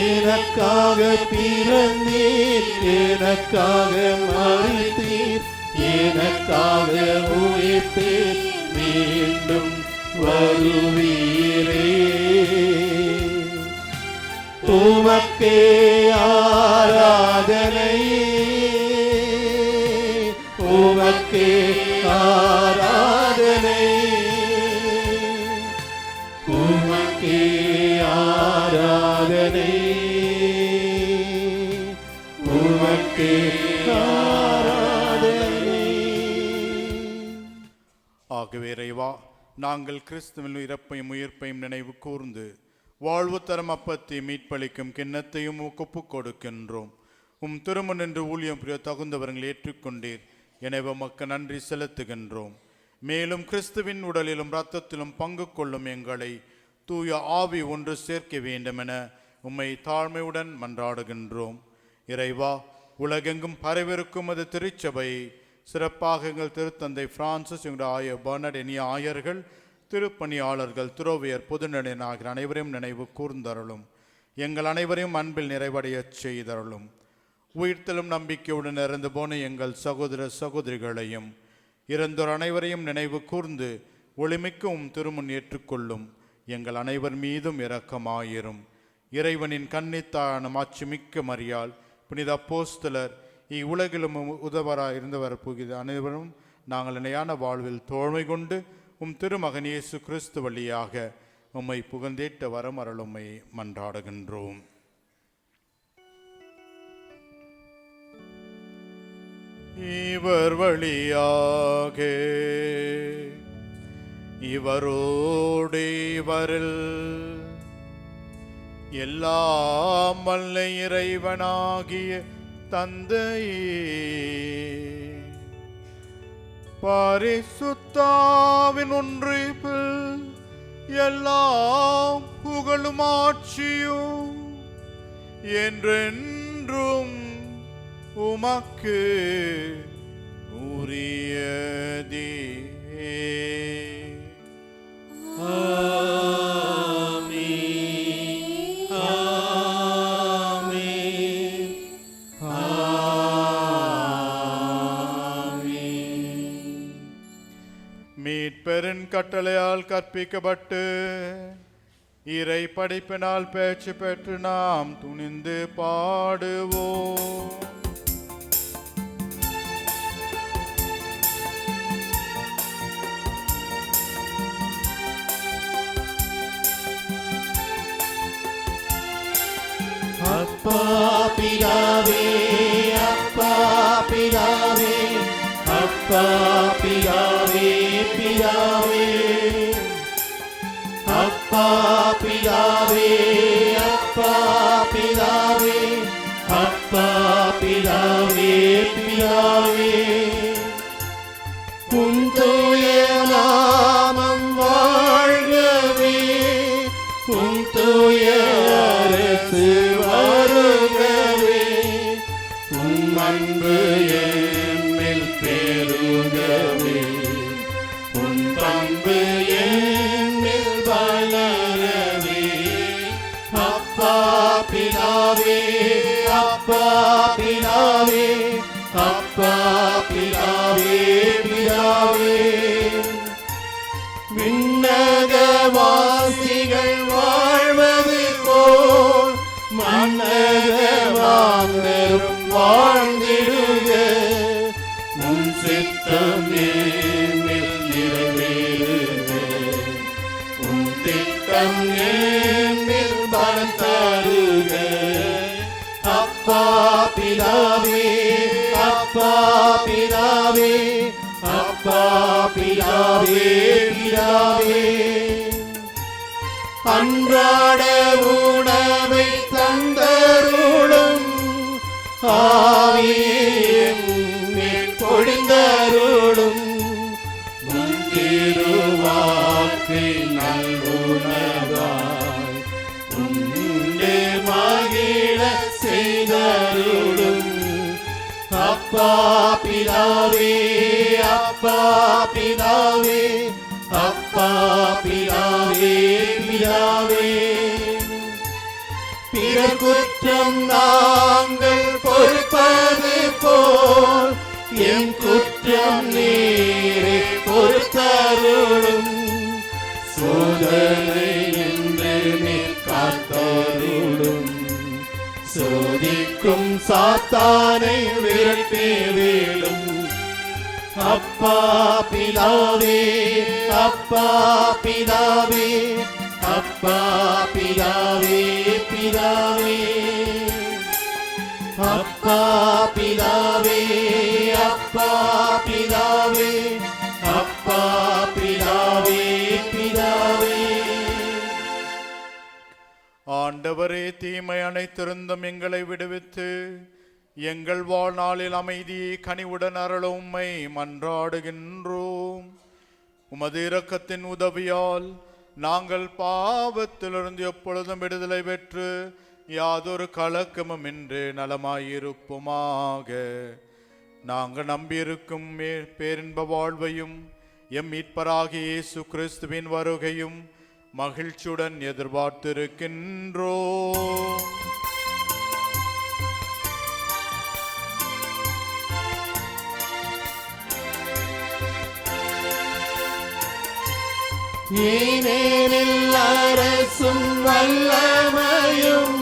எனக்காக பிறந்தீர், எனக்காக மரித்தீர், எனக்காக உயிர்த்தீர், மீண்டும் வருவீரே. உமக்கே ஆராதனை, உமக்கே ஆராதனை, உமக்கே ஆராதனை, உமக்கே ஆராதனை. ஆகவே இறைவா, நாங்கள் கிறிஸ்துவின் இறப்பையும் உயிர்ப்பையும் நினைவு கூர்ந்து வாழ்வு தரும் அப்பத்தை மீட்பளிக்கும் கிண்ணத்தையும் ஒப்புக் கொடுக்கின்றோம். திருமண் என்று ஊழியம் புரிய தகுந்தவர்கள் ஏற்றுக்கொண்டீர். எனவே உமக்கு நன்றி செலுத்துகின்றோம். மேலும் கிறிஸ்துவின் உடலிலும் இரத்தத்திலும் பங்கு கொள்ளும் எங்களை தூய ஆவி ஒன்று சேர்க்க வேண்டுமென உம்மை தாழ்மையுடன் மன்றாடுகின்றோம். இறைவா, உலகெங்கும் பரவிருக்கும் அது திருச்சபை, சிறப்பாக எங்கள் திருத்தந்தை பிரான்சிஸ், எங்கள் ஆயர் பர்னட் எனிய ஆயர்கள், திருப்பணியாளர்கள், துறவியர், பொதுநலன் ஆகிய அனைவரையும் நினைவு கூர்ந்தருளும். எங்கள் அனைவரையும் அன்பில் நிறைவடையச் செய்தருளும். உயிர்த்தலும் நம்பிக்கையுடன் இறந்து போன எங்கள் சகோதர சகோதரிகளையும் இறந்தோர் அனைவரையும் நினைவு கூர்ந்து ஒளிமிக்கும் திருமுன் ஏற்றுக்கொள்ளும். எங்கள் அனைவர் மீதும் இரக்கமாயிரும். இறைவனின் கன்னித்தான மாட்சிமிக்க மரியாள், புனித அப்போஸ்தலர், இவ்வுலகிலும் உதவராக இருந்தவர் புகித அனைவரும் நாங்கள் இணையான வாழ்வில் தோழ்மை கொண்டு திருமகன் இயேசு கிறிஸ்து வழியாக உம்மை புகழ்ந்தேட்ட வரம் அருளுமை மன்றாடுகின்றோம். இவர் வழியாக இவரோடு இவரில் எல்லாம் வல்ல இறைவனாகிய தந்தையே, பரிசுத்தாவின் ஒன்றிப்பில் எல்லாம் புகழும் ஆட்சியும் என்றென்றும் உமக்கு உரியதே. மீட்பெரின் கட்டளையால் கற்பிக்கப்பட்டு இறை படிப்பினால் பேச்சு பெற்று நாம் துணிந்து பாடுவோம். அப்பா பிதாவே, அப்பா பிதாவே, அப்பா பிதாவே, பிதாவே, அப்பா பிதாவே, அப்பா பிதாவே, அப்பா பிதாவே, பிதாவே. உம் தூய நாமம் வாழ்கவே, உம் தூய அரசு வருகவே, உம் அன்பு எம்மில் பெருகவே, உம் பண்பு எம்மில் வளரவே. அப்பா பிதாவே, அப்பா பிதாவே, அப்பா பிதாவே, பிதாவே. விண்ணகவாசிகள் வாழ்வது போல் மன்னகவாங்கரும் வாழ்ந்திடுக, உம் சித்தம் எம்மில் நிறைவேறுக, உம் திட்டம் எம்மில் பலன் தருக. அப்பா பிதாவே, அப்பா பிதாவே, அப்பா பிதாவே, பிதாவே. அன்றாட உணவை தந்தருளும், ஆவியை மேல் பொழிந்தருளும், உம் திருவாக்கை நல்குணவாய் உண்டு மகிழ அப்பா பிதாவே, அப்பா பிதாவே, பிதாவே. பிறர் குற்றம் நாங்கள் பொறுப்பது போல் என் குற்றம் நீரே பொறுத்தருளும். சோதனை என்று நீர் காத்தருளும். சோதிக்கும் சாத்தானை விரட்டி வீழும். அப்பா பிதாவே, அப்பா பிதாவே, அப்பா பிதாவே, பிதாவே. அப்பா பிதாவே, அப்பா பிதாவே, அப்பா பிதாவே, பிதாவே. ஆண்டவரே, தீமை அனைத்திருந்தும் எங்களை விடுவித்து எங்கள் வாழ்நாளில் அமைதியை கனிவுடன் அருள உம்மை மன்றாடுகின்றோம். உமது இரக்கத்தின் உதவியால் நாங்கள் பாவத்திலிருந்து எப்பொழுதும் விடுதலை பெற்று யாதொரு கலக்கமும் இன்று நலமாயிருப்போமாக. நாங்கள் நம்பியிருக்கும் பேரின்ப வாழ்வையும் எம் மீட்பராகிய இயேசு கிறிஸ்துவின் வருகையும் மகிழ்ச்சியுடன் எதிர்பார்த்திருக்கின்றோம். ஏனெனில் அரசும் வல்லமையும்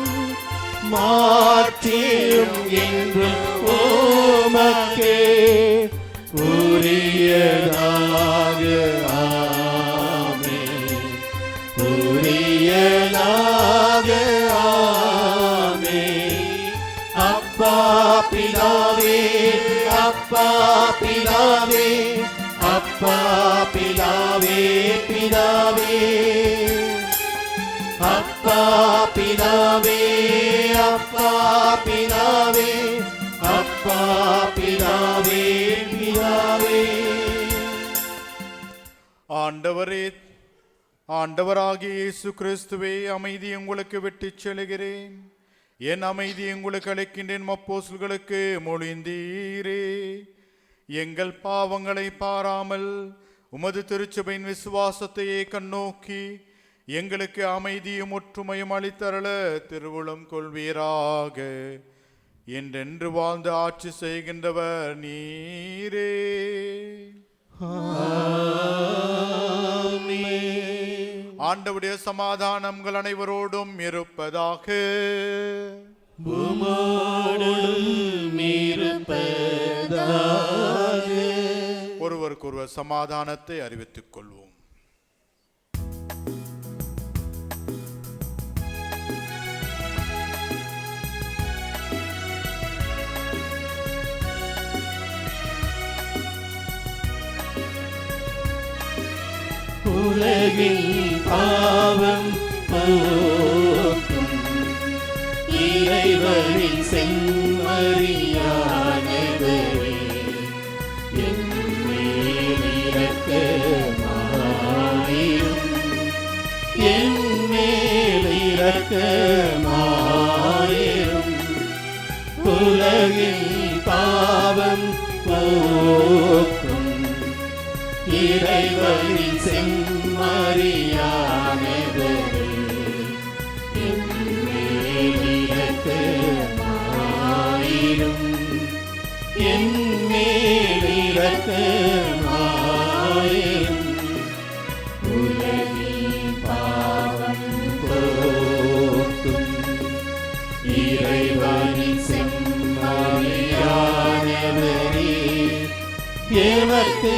மாற்றியும் என்றும் உமக்கே உரியதாக. ஆமென். உரியதாக. ஆமென். அப்பா பிதாவே, அப்பா பிதாவே, அப்பா பிதாவே, பிதாவே. அப்பா பிதாவே, அப்பா பிதாவே, அப்பா பிதாவே, பிதாவே. ஆண்டவராகிய இயேசு கிறிஸ்துவே, அமைதி உங்களுக்கு விட்டுச் செல்கிறேன், என் அமைதி உங்களுக்கு அளிக்கின்றேன். அப்போஸ்தலர்களுக்கு மொழிந்தீரே. எங்கள் பாவங்களை பாராமல் உமது திருச்சபையின் விசுவாசத்தையே கண்ணோக்கி எங்களுக்கு அமைதியும் ஒற்றுமையும் அளித்தருள திருவுளம் கொள்வீராக. என்றென்று வாழ்ந்து ஆட்சி செய்கின்றவர் நீரே. ஆண்டவருடைய சமாதானம் உங்கள் அனைவரோடும் இருப்பதாக. ஒருவருக்கொருவர் சமாதானத்தை அறிவித்துக் கொள்வோம். உலகின் பாவம் போக்கும் இறைவனின் செம்மறியானவரே, என் மேல் இரக்கமாயிரும். என் மேல் இரக்கமாயிரும். உலகின் பாவம் போக்கும் இறைவனின் செம்மறியானவரே, என் மேல் இரக்கமாயிரும். என் மேல் இரக்கமாயிரும். உலகின் பாவம் போக்கும் இறைவனின் செம்மறியானவரே, எமக்கு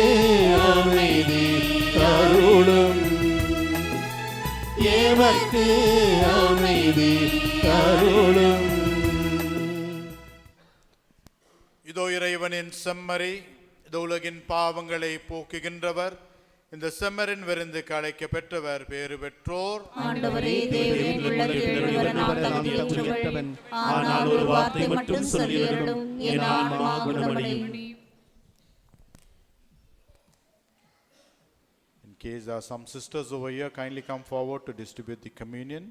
அமைதி அருளும். எமக்கு அமைதி அருளும். இதோ இறைவனின் செம்மறி, இதோ உலகின் பாவங்களை போக்குகின்றவர். இந்த செம்மரின் விருந்துக்கு அழைக்க பெற்றவர் பேறு பெற்றோர். ஆண்டவரே, தேவரின் உள்ளத்தில் எழுந்தவர் நான் தகுதியற்றவள். ஆனால் ஒரு வார்த்தை மட்டும் சொல்லியருளும், என் ஆன்மா குணமடையும். In case there are some sisters over here, kindly come forward to distribute the communion.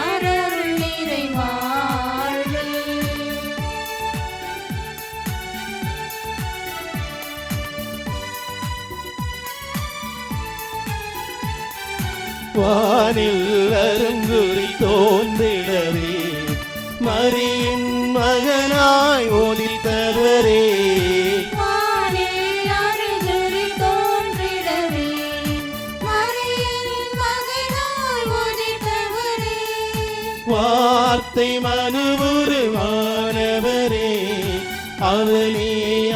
அருள் நிறை வாழ்வு. வானில் அருங்குறி தோன்றிடவே மரியின் மகனாய் ஒளித்தவரே. வானில் அருள்குறி தோன்றிடவே மரியின் மகனாய் உதித்தவரே. வார்த்தை மனுவுருவானவரே, அவனே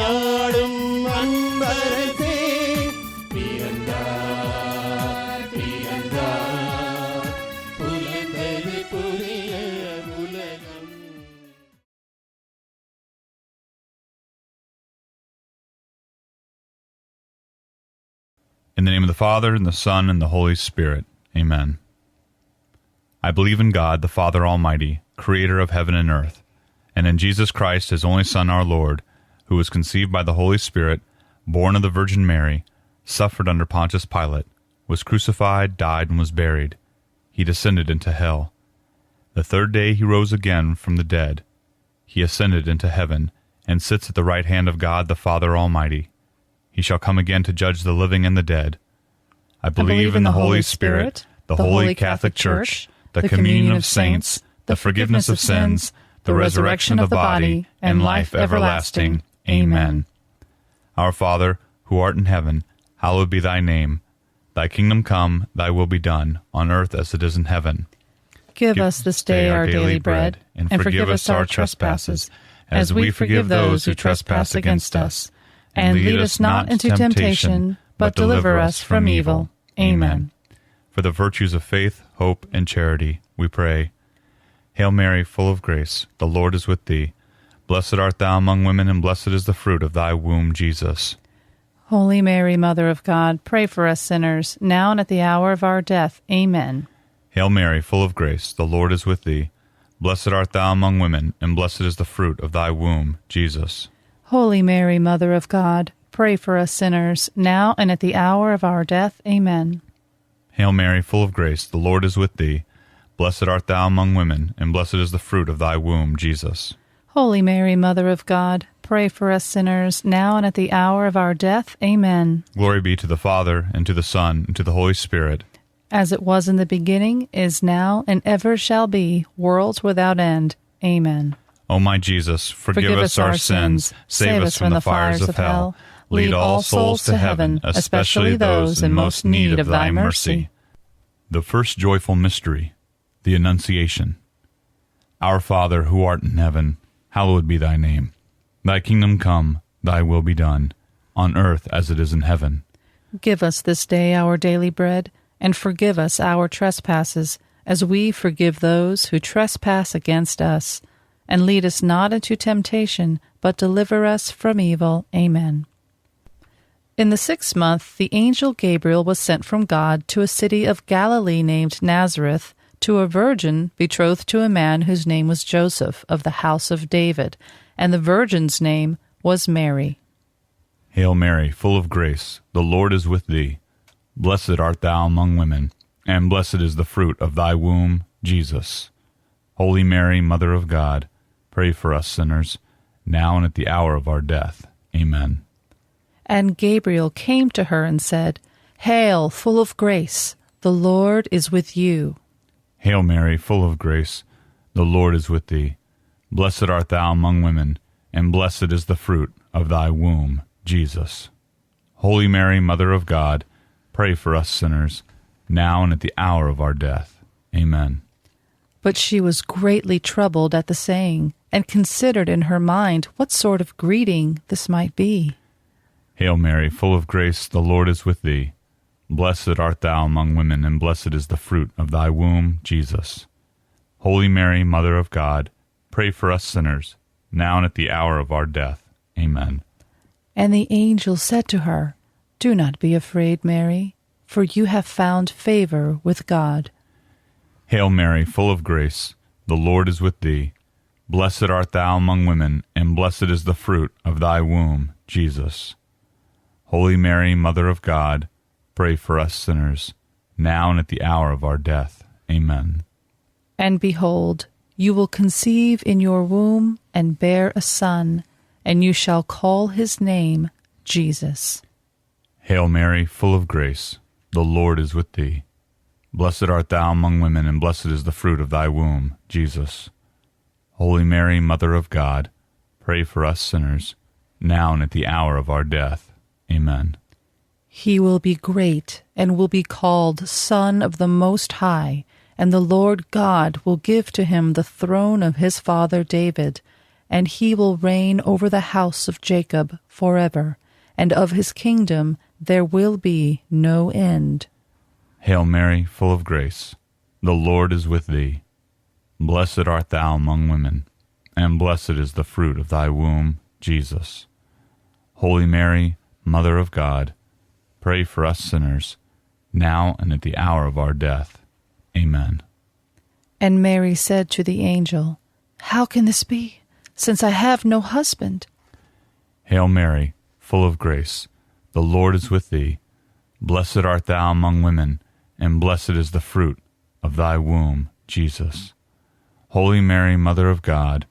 ஆடும் அன்பரசே. பிறந்தார் பிறந்தார், புலந்தது புதிய உலகம். In the name of the Father, and the Son, and the Holy Spirit. Amen. I believe in God, the Father Almighty, creator of heaven and earth, and in Jesus Christ, his only Son, our Lord, who was conceived by the Holy Spirit, born of the Virgin Mary, suffered under Pontius Pilate, was crucified, died, and was buried. He descended into hell. The third day he rose again from the dead. He ascended into heaven, and sits at the right hand of God, the Father Almighty. He shall come again to judge the living and the dead. I believe in the Holy Spirit, the Holy Catholic Church, the communion of saints, the forgiveness of sins, the resurrection of the body, and life everlasting. Amen. Our Father, who art in heaven, hallowed be thy name. Thy kingdom come, thy will be done, on earth as it is in heaven. Give us this day our daily bread, and forgive us our trespasses, as we forgive those who trespass against us. And lead us not into temptation, but deliver us from evil. Amen. For the virtues of faith, hope, and charity, we pray. Hail Mary, full of grace, the Lord is with thee. Blessed art thou among women, and blessed is the fruit of thy womb, Jesus. Holy Mary, Mother of God, pray for us sinners, now and at the hour of our death. Amen. Hail Mary, full of grace, the Lord is with thee. Blessed art thou among women, and blessed is the fruit of thy womb, Jesus. Holy Mary, Mother of God, pray for us sinners, now and at the hour of our death. Amen. Hail Mary, full of grace, the Lord is with thee. Blessed art thou among women, and blessed is the fruit of thy womb, Jesus. Holy Mary, Mother of God, pray for us sinners, now and at the hour of our death. Amen. Glory be to the Father, and to the Son, and to the Holy Spirit. As it was in the beginning, is now, and ever shall be, world without end. Amen. O my Jesus, forgive us our sins, save us from the fires of hell, lead all souls to heaven, especially those in most need of thy mercy. The first joyful mystery, the Annunciation. Our Father, who art in heaven, hallowed be thy name. Thy kingdom come, thy will be done, on earth as it is in heaven. Give us this day our daily bread, and forgive us our trespasses, as we forgive those who trespass against us. And lead us not into temptation, but deliver us from evil. Amen. In the 6th month, the angel Gabriel was sent from God to a city of Galilee named Nazareth, to a virgin betrothed to a man whose name was Joseph, of the house of David, and the virgin's name was Mary. Hail Mary, full of grace, the Lord is with thee. Blessed art thou among women, and blessed is the fruit of thy womb, Jesus. Holy Mary, Mother of God, pray for us sinners, now and at the hour of our death. Amen. And Gabriel came to her and said, Hail, full of grace, the Lord is with you. Hail Mary, full of grace, the Lord is with thee. Blessed art thou among women, and blessed is the fruit of thy womb, Jesus. Holy Mary, Mother of God, pray for us sinners, now and at the hour of our death. Amen. But she was greatly troubled at the saying, and considered in her mind what sort of greeting this might be. Hail Mary, full of grace, the Lord is with thee. Blessed art thou among women, and blessed is the fruit of thy womb, Jesus. Holy Mary, Mother of God, pray for us sinners, now and at the hour of our death. Amen. And the angel said to her, Do not be afraid, Mary, for you have found favor with God. Hail Mary, full of grace, the Lord is with thee. Blessed art thou among women, and blessed is the fruit of thy womb, Jesus. Holy Mary, Mother of God, pray for us sinners, now and at the hour of our death. Amen. And behold, you will conceive in your womb and bear a son, and you shall call his name Jesus. Hail Mary, full of grace, the Lord is with thee. Blessed art thou among women, and blessed is the fruit of thy womb, Jesus. Holy Mary, Mother of God, pray for us sinners, now and at the hour of our death. Amen. He will be great, and will be called Son of the Most High, and the Lord God will give to him the throne of his father David, and he will reign over the house of Jacob forever, and of his kingdom there will be no end. Hail Mary, full of grace, the Lord is with thee. Blessed art thou among women, and blessed is the fruit of thy womb, Jesus. Holy Mary, Mother of God, pray for us sinners, now and at the hour of our death. Amen. And Mary said to the angel, How can this be, since I have no husband? Hail Mary, full of grace, the Lord is with thee. Blessed art thou among women, and blessed is the fruit of thy womb, Jesus. Holy Mary, Mother of God,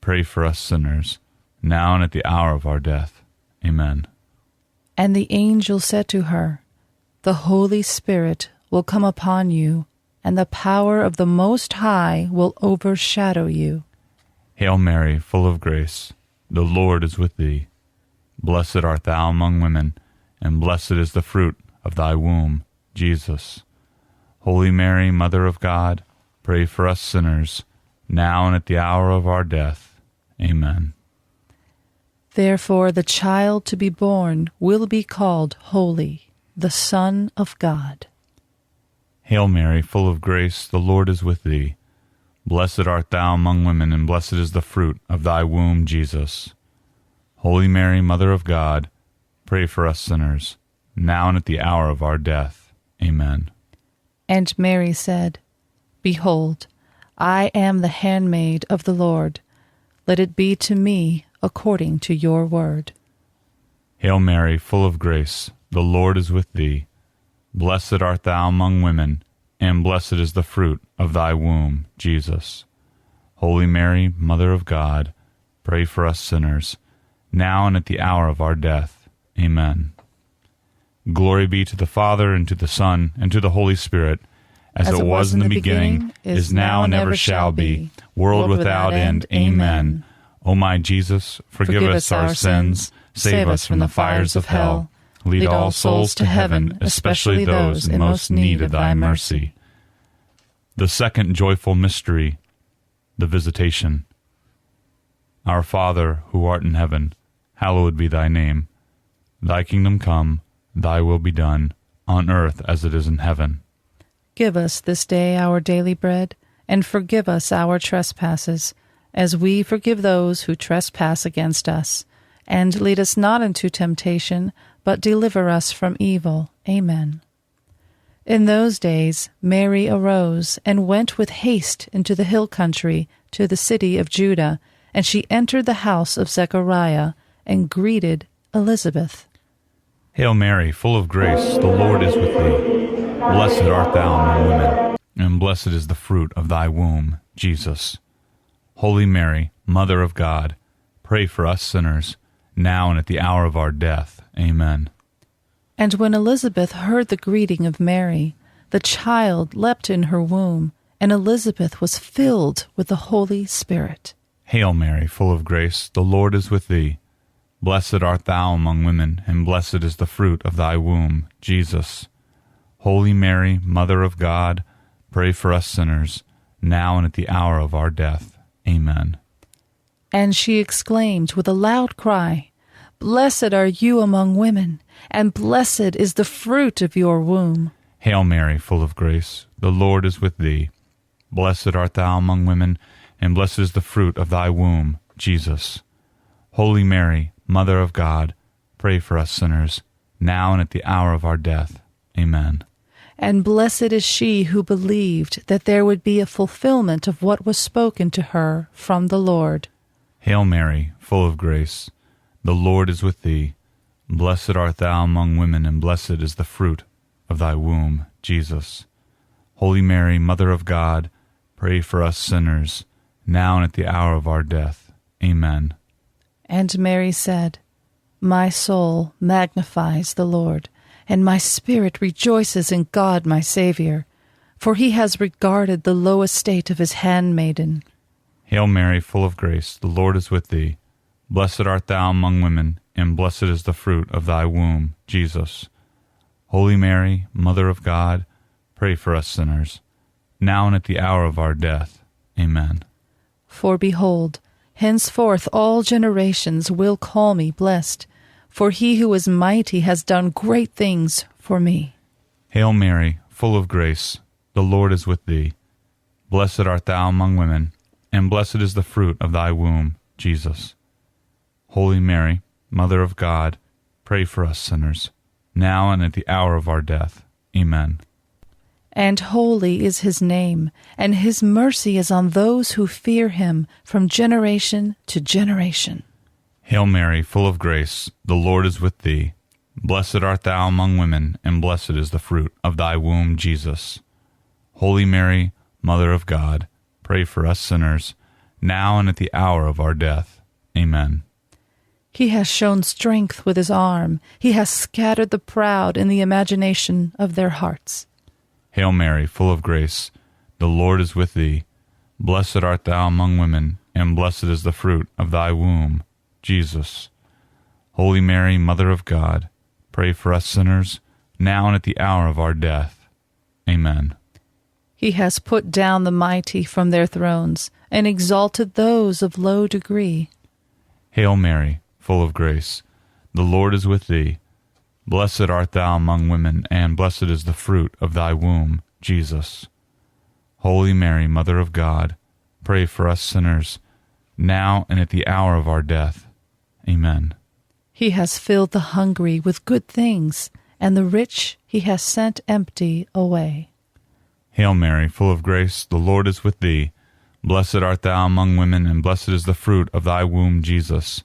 pray for us sinners, now and at the hour of our death. Amen. And the angel said to her, The Holy Spirit will come upon you, and the power of the Most High will overshadow you. Hail Mary, full of grace, the Lord is with thee. Blessed art thou among women, and blessed is the fruit of thy womb, Jesus. Holy Mary, Mother of God, pray for us sinners, now and at the hour of our death. Amen. Therefore the child to be born will be called Holy, the Son of God. Hail Mary, full of grace, the Lord is with thee. Blessed art thou among women, and blessed is the fruit of thy womb, Jesus. Holy Mary, Mother of God, pray for us sinners, now and at the hour of our death. Amen. And Mary said, Behold, I am the handmaid of the Lord. Let it be to me according to your word. Hail Mary, full of grace, the Lord is with thee. Blessed art thou among women, and blessed is the fruit of thy womb, Jesus. Holy Mary, Mother of God, pray for us sinners, now and at the hour of our death. Amen. Glory be to the Father, and to the Son, and to the Holy Spirit, as it was in the beginning, is now, and ever shall be, world without end. Amen. O my Jesus, forgive us our sins, save us from the fires of hell. Lead all souls to heaven, especially those in most need of thy mercy. The second joyful mystery, the Visitation. Our Father, who art in heaven, hallowed be thy name. Thy kingdom come, thy will be done, on earth as it is in heaven. Give us this day our daily bread, and forgive us our trespasses, as we forgive those who trespass against us. And lead us not into temptation, but deliver us from evil. Amen. In those days Mary arose and went with haste into the hill country to the city of Judah, and she entered the house of Zechariah and greeted Elizabeth. Hail Mary, full of grace, the Lord is with thee. Blessed art thou among women, and blessed is the fruit of thy womb, Jesus. Holy Mary, Mother of God, pray for us sinners, now and at the hour of our death. Amen. And when Elizabeth heard the greeting of Mary, the child leapt in her womb, and Elizabeth was filled with the Holy Spirit. Hail Mary, full of grace, the Lord is with thee. Blessed art thou among women, and blessed is the fruit of thy womb, Jesus. Holy Mary, Mother of God, pray for us sinners, now and at the hour of our death. Amen. And she exclaimed with a loud cry, Blessed are you among women, and blessed is the fruit of your womb. Hail Mary, full of grace, the Lord is with thee. Blessed art thou among women, and blessed is the fruit of thy womb, Jesus. Holy Mary, Mother of God, pray for us sinners, now and at the hour of our death. Amen. And blessed is she who believed that there would be a fulfillment of what was spoken to her from the Lord. Hail Mary, full of grace, the Lord is with thee. Blessed art thou among women, and blessed is the fruit of thy womb, Jesus. Holy Mary, Mother of God, pray for us sinners, now and at the hour of our death. Amen. And Mary said, My soul magnifies the Lord, and my spirit rejoices in God my Saviour, for he has regarded the low estate of his handmaiden. Hail Mary, full of grace, the Lord is with thee. Blessed art thou among women, and blessed is the fruit of thy womb, Jesus. Holy Mary, Mother of God, pray for us sinners, now and at the hour of our death. Amen. For behold, henceforth all generations will call me blessed, for he who is mighty has done great things for me. Hail Mary, full of grace, the Lord is with thee. Blessed art thou among women, and blessed is the fruit of thy womb, Jesus. Holy Mary, Mother of God, pray for us sinners, now and at the hour of our death. Amen. And holy is his name, and his mercy is on those who fear him from generation to generation. Hail Mary, full of grace, the Lord is with thee. Blessed art thou among women, and blessed is the fruit of thy womb, Jesus. Holy Mary, Mother of God, pray for us sinners, now and at the hour of our death. Amen. He has shown strength with his arm. He has scattered the proud in the imagination of their hearts. Hail Mary, full of grace, the Lord is with thee. Blessed art thou among women, and blessed is the fruit of thy womb, Jesus. Holy Mary, Mother of God, pray for us sinners, now and at the hour of our death. Amen. He has put down the mighty from their thrones, and exalted those of low degree. Hail Mary, full of grace, the Lord is with thee. Blessed art thou among women, and blessed is the fruit of thy womb, Jesus. Holy Mary, Mother of God, pray for us sinners, now and at the hour of our death. Amen. He has filled the hungry with good things, and the rich he has sent empty away. Hail Mary, full of grace, the Lord is with thee. Blessed art thou among women, and blessed is the fruit of thy womb, Jesus.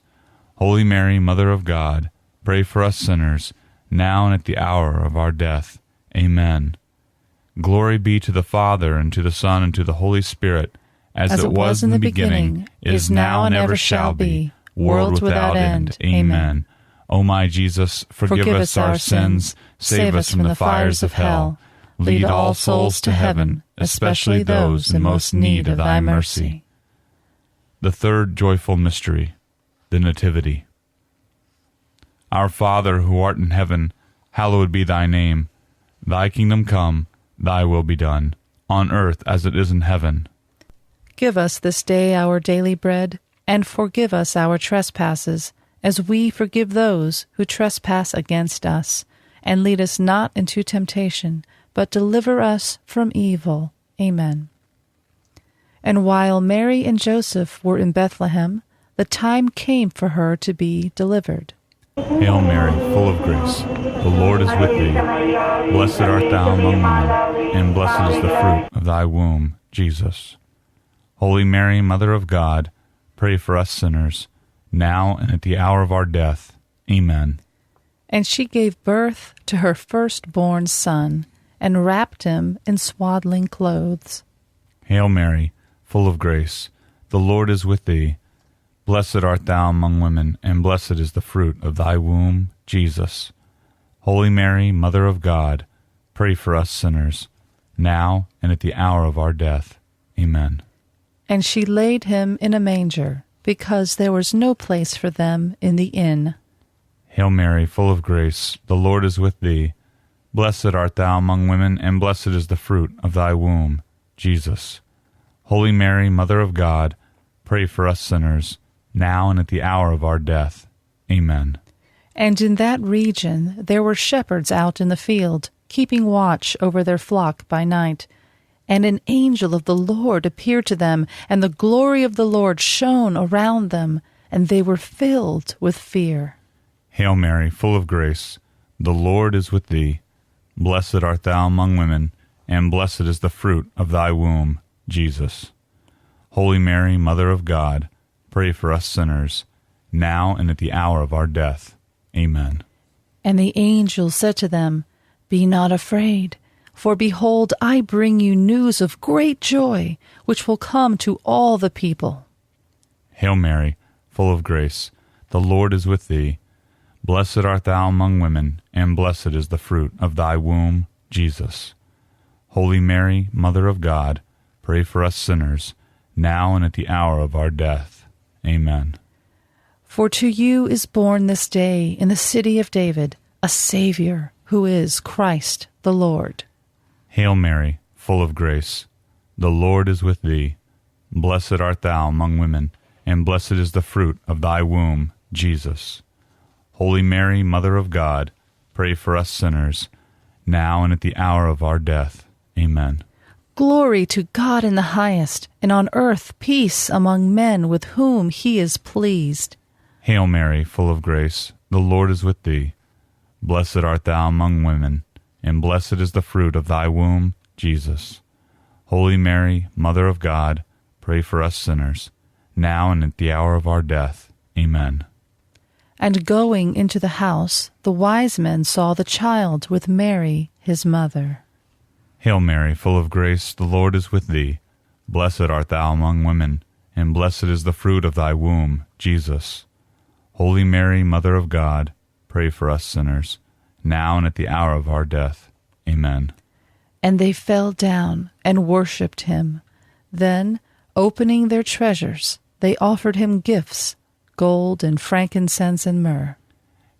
Holy Mary, Mother of God, pray for us sinners, now and at the hour of our death. Amen. Glory be to the Father, and to the Son, and to the Holy Spirit, as it was in the beginning, is now, and ever shall be, world without end. Amen. O my Jesus, forgive us our sins, save us from the fires of hell. Lead all souls to heaven, especially those in most need of thy mercy. The third joyful mystery, the Nativity. Our Father, who art in heaven, hallowed be thy name. Thy kingdom come, thy will be done, on earth as it is in heaven. Give us this day our daily bread, and forgive us our trespasses, as we forgive those who trespass against us. And lead us not into temptation, but deliver us from evil. Amen. And while Mary and Joseph were in Bethlehem, the time came for her to be delivered. Hail Mary, full of grace, the Lord is with thee. Blessed art thou among women, and blessed is the fruit of thy womb, Jesus. Holy Mary, Mother of God, pray for us sinners, now and at the hour of our death. Amen. And she gave birth to her firstborn son, and wrapped him in swaddling clothes. Hail Mary, full of grace, the Lord is with thee. Blessed art thou among women, and blessed is the fruit of thy womb, Jesus. Holy Mary, Mother of God, pray for us sinners, now and at the hour of our death. Amen. And she laid him in a manger, because there was no place for them in the inn. Hail Mary, full of grace, the Lord is with thee. Blessed art thou among women, and blessed is the fruit of thy womb, Jesus. Holy Mary, Mother of God, pray for us sinners, now and at the hour of our death. Amen. And in that region there were shepherds out in the field, keeping watch over their flock by night. And an angel of the Lord appeared to them, and the glory of the Lord shone around them, and they were filled with fear. Hail Mary, full of grace, the Lord is with thee. Blessed art thou among women, and blessed is the fruit of thy womb, Jesus. Holy Mary, Mother of God, pray for us sinners, now and at the hour of our death. Amen. And the angel said to them, Be not afraid, For behold, I bring you news of great joy, which will come to all the people. Hail Mary, full of grace, the Lord is with thee. Blessed art thou among women, and blessed is the fruit of thy womb, Jesus. Holy Mary, Mother of God, pray for us sinners, now and at the hour of our death. Amen. For to you is born this day in the city of David a Savior, who is Christ the Lord. Hail Mary, full of grace, the Lord is with thee. Blessed art thou among women, and blessed is the fruit of thy womb, Jesus. Holy Mary, Mother of God, pray for us sinners, now and at the hour of our death. Amen. Glory to God in the highest, and on earth peace among men with whom he is pleased. Hail Mary, full of grace, the Lord is with thee. Blessed art thou among women, and blessed is the fruit of thy womb, Jesus. Holy Mary, Mother of God, pray for us sinners, now and at the hour of our death. Amen. And going into the house, the wise men saw the child with Mary, his mother. Hail Mary, full of grace, the Lord is with thee. Blessed art thou among women, and blessed is the fruit of thy womb, Jesus. Holy Mary, Mother of God, pray for us sinners, now and at the hour of our death. Amen. And they fell down and worshipped him. Then, opening their treasures, they offered him gifts, gold and frankincense and myrrh.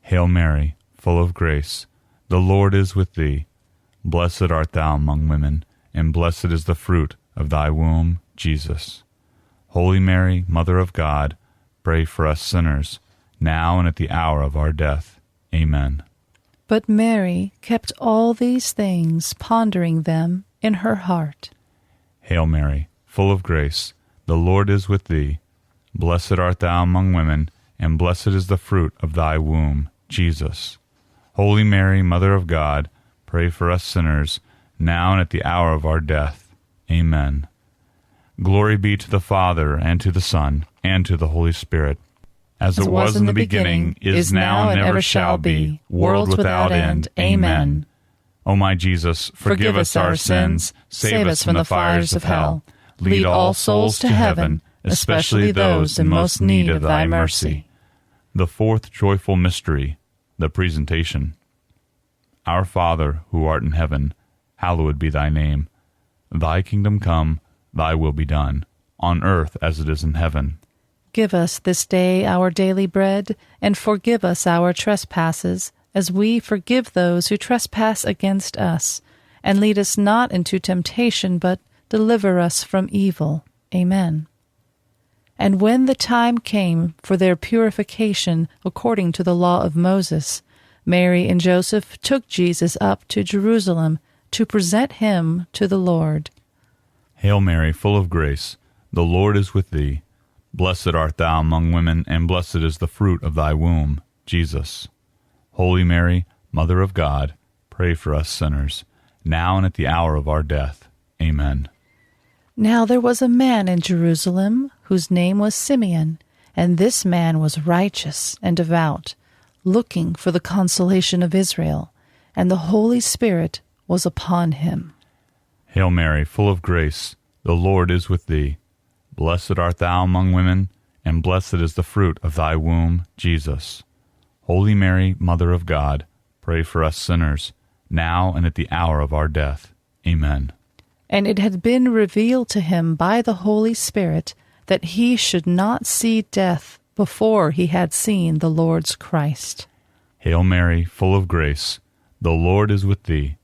Hail Mary, full of grace, the Lord is with thee. Blessed art thou among women, and blessed is the fruit of thy womb, Jesus. Holy Mary, Mother of God, pray for us sinners, now and at the hour of our death. Amen. But Mary kept all these things, pondering them in her heart. Hail Mary, full of grace, the Lord is with thee. Blessed art thou among women, and blessed is the fruit of thy womb, Jesus. Holy Mary, Mother of God, pray for us sinners, now and at the hour of our death. Amen. Glory be to the Father, and to the Son, and to the Holy Spirit, as it was in the beginning, is now, and ever shall be, world without end. Amen. O my Jesus, forgive us our sins, save us from the fires of hell. Lead all souls to heaven, especially those in most need of thy mercy. The fourth joyful mystery, the Presentation. Our Father, who art in heaven, hallowed be thy name. Thy kingdom come, thy will be done, on earth as it is in heaven. Give us this day our daily bread, and forgive us our trespasses, as we forgive those who trespass against us. And lead us not into temptation, but deliver us from evil. Amen. And when the time came for their purification according to the law of Moses, Mary and Joseph took Jesus up to Jerusalem to present him to the Lord. Hail Mary, full of grace, the Lord is with thee. Blessed art thou among women, and blessed is the fruit of thy womb, Jesus. Holy Mary, Mother of God, pray for us sinners, now and at the hour of our death. Amen. Now there was a man in Jerusalem whose name was Simeon, and this man was righteous and devout, looking for the consolation of Israel, and the Holy Spirit was upon him. Hail Mary, full of grace, the Lord is with thee. Blessed art thou among women, and blessed is the fruit of thy womb, Jesus. Holy Mary, Mother of God, pray for us sinners, now and at the hour of our death. Amen. And it had been revealed to him by the Holy Spirit that he should not see death before he had seen the Lord's Christ. Hail Mary, full of grace, the Lord is with thee.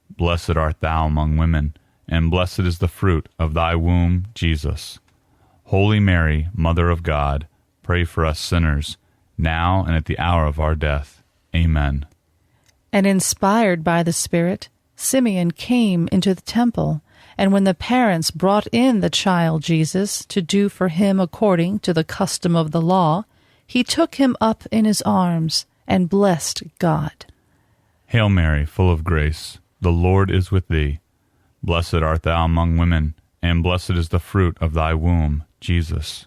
Blessed art thou among women, and blessed is the fruit of thy womb, Jesus. Holy Mary, Mother of God, pray for us sinners, now and at the hour of our death. Amen. And inspired by the Spirit, Simeon came into the temple, and when the parents brought in the child Jesus to do for him according to the custom of the law, he took him up in his arms and blessed God. Hail Mary, full of grace, the Lord is with thee. Blessed art thou among women, and blessed is the fruit of thy womb, Jesus.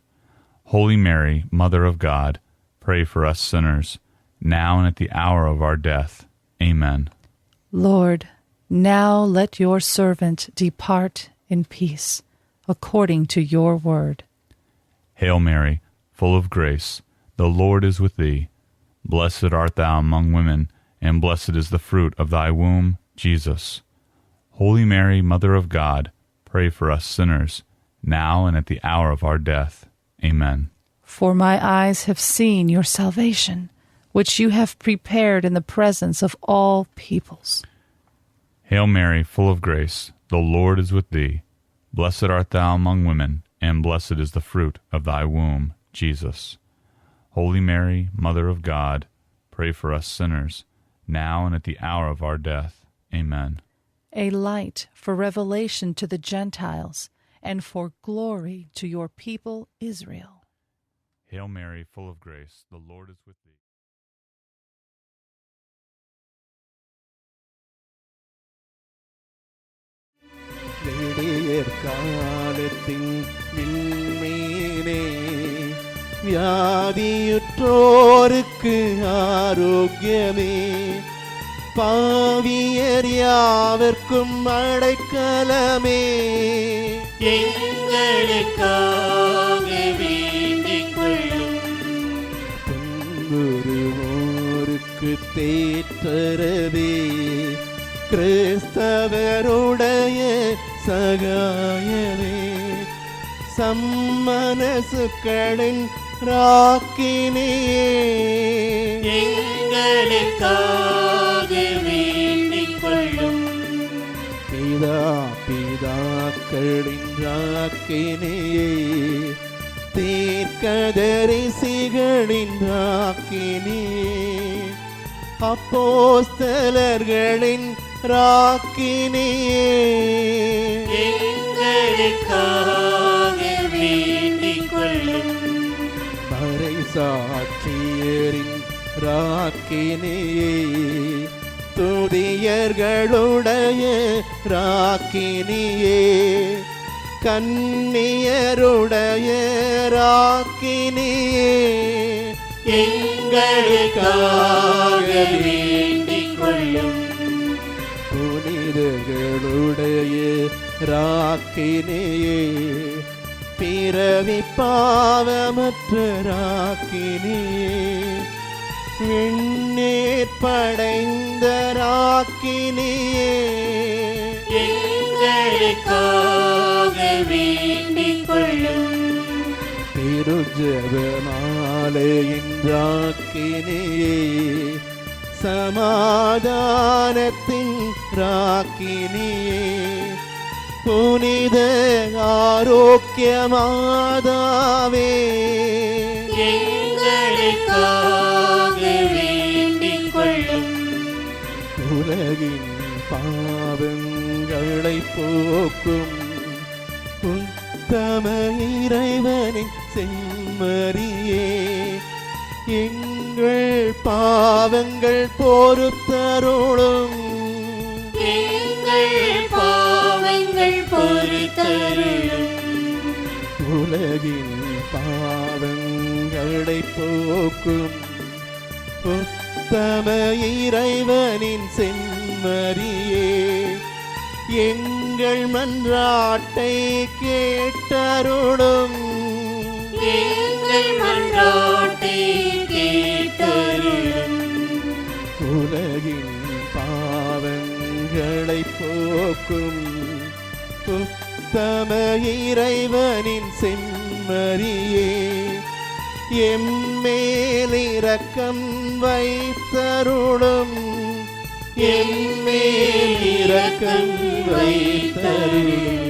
Holy Mary, Mother of God, pray for us sinners, now and at the hour of our death. Amen. Lord, Now let your servant depart in peace, according to your word. Hail Mary, full of grace, the Lord is with thee. Blessed art thou among women, and blessed is the fruit of thy womb, Jesus. Holy Mary, Mother of God, pray for us sinners, now and at the hour of our death. Amen. For my eyes have seen your salvation, which you have prepared in the presence of all peoples. Hail Mary, full of grace, the Lord is with thee. Blessed art thou among women, and blessed is the fruit of thy womb, Jesus. Holy Mary, Mother of God, pray for us sinners, now and at the hour of our death. Amen. A light for revelation to the Gentiles, and for glory to your people Israel. Hail Mary, full of grace, the Lord is with thee. விடியற் காலத்தின் விண்மீனே, வியாதியுற்றோருக்கு ஆரோக்கியமே, பாவியர் யாவர்க்கும் அடைக்கலமே, எங்களுக்காக வேண்டிக் கொள்ளும். துன்புறுவோருக்கு தேற்றரவே, கிறிஸ்தவருடைய சகாயமே, சம்மனசுக்களின் ராக்கினியே, எங்களுக்காக வேண்டிக் கொள்ளும். பிதாக்களின் ராக்கினியே, தீர்க்கதரிசிகளின் ராக்கினியே, அப்போஸ்தலர்களின் ராக்கினியே, எங்களுக்காக வேண்டிக் கொள்ளும். மறைசாட்சியரின் ராக்கினியே, துதியர்களுடைய ராக்கினியே, கன்னியருடைய ராக்கினியே, எங்களுக்காக வேண்டிக் கொள்ளும். புனிதர்களுடைய ராக்கினியே, பிறவி பாவமற்ற ராக்கினியே, விண்ணேற் படைந்த ராக்கினியே, எங்களுக்காக வேண்டிக் கொள்ளும். திருஜெபமாலையின் ராக்கினியே, சமாதானத்தின் ராக்கினியே, புனித ஆரோக்கியமாதாவே, எங்களுக்காக வேண்டிக் கொள்ளும். உலகின் பாவங்களை போக்கும் உத்தம இறைவனின் செம்மறியே, எங்கள் பாவங்கள் பொறுத்தருளும். எங்கள் பாவங்கள் பொறுத்தருளும். உலகின் பாவங்களை போக்கும் உத்தம இறைவனின் செம்மறியே, எங்கள் மன்றாட்டை கேட்டருளும். எங்கள் மன்றாட்டை கேட்டருளும். உலகின் பாவங்களை போக்கும் உத்தம இறைவனின் செம்மறியே, எம்மேல் இரக்கம் வைத்தருளும். எம்மேல் இரக்கம் வைத்தருளும்.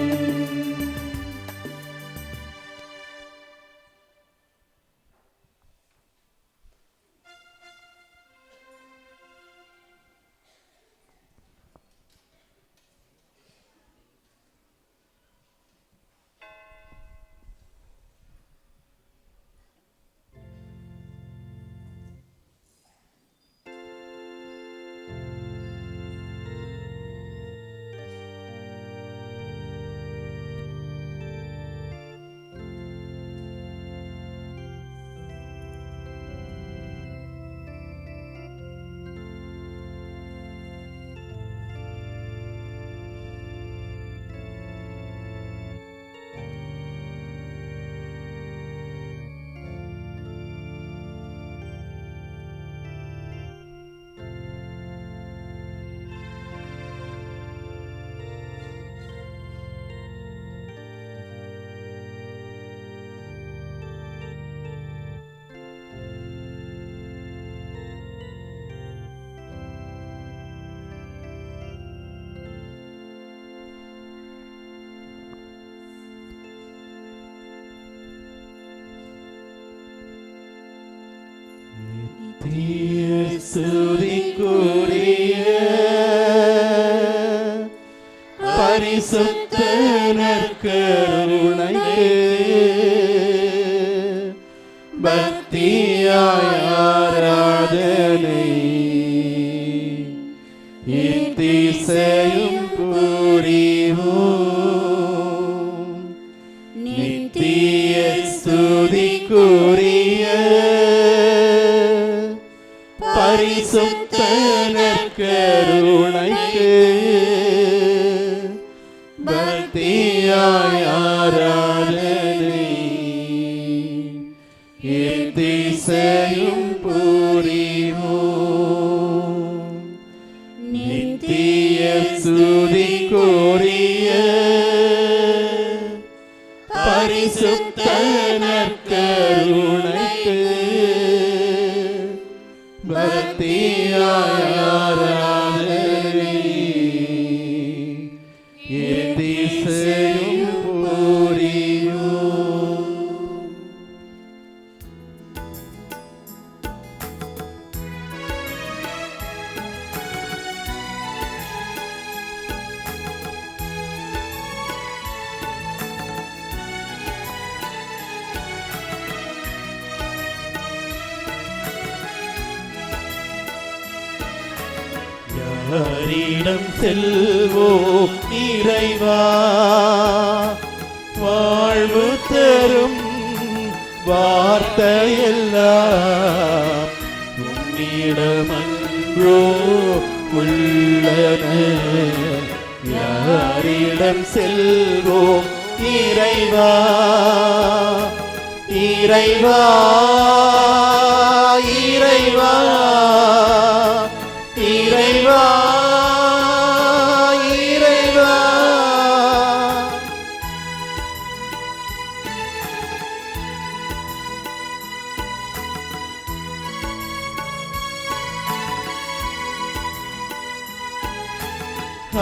ஸ்துதிக்குரிய பரிசுத்த நற்கருணைக்கு பக்தியாய் ஆராதனை இத்திசையும் புரிவோம். நித்திய ஸ்துதிக்குரிய பரிசுத்த நற்கருணைக்கு பக்தியாய் ஆராதனை இத்திசையும் புரிவோம். நித்திய ஸ்துதிக்குரிய பரிசுத்த நற்கருணைக்கு பக்தியாய் ஆராதனை இத்திசையும் புரிவோம். யாரிடம் செல்வோம் இறைவா, வாழ்வு தரும் வார்த்தையெல்லாம் உன்னிடமன்றோ உள்ளன. யாரிடம் செல்வோம் இறைவா, இறைவா, இறைவா, இறைவா, இறைவா.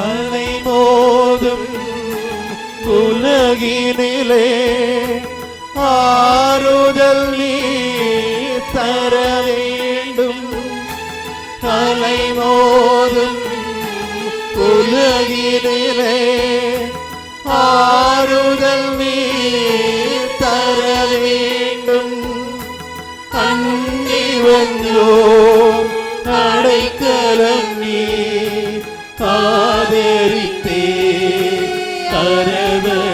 அலை மோதும் உலகினிலே ஆறுதல் நீ தர வேண்டும். அலை மோதும் உலகினிலே ஆறுதல் நீ தர வேண்டும். அன்னி வந்தோம் அடைக்கலம் நீ ஆதரித்தே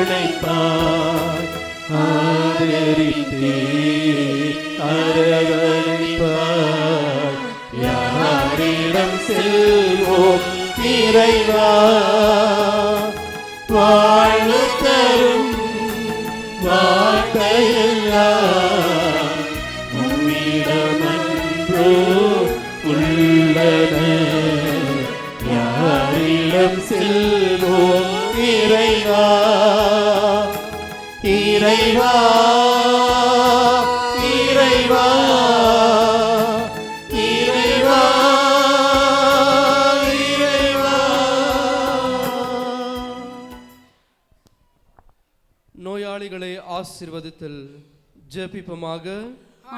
அரவணைப்பாய், ஆதரித்தே அரவணைப்பாய். யாரிடம் செல்வோம் இறைவா, வாழ்வு தரும் வார்த்தையெல்லாம் உம்மிடமன்றோ உள்ளன. யாரிடம் செல்வோம் இறைவா, இறைவா, இறைவா, இறைவா, இறைவா. நோயாளிகளை ஆசீர்வதித்தல். ஜெபிப்போமாக.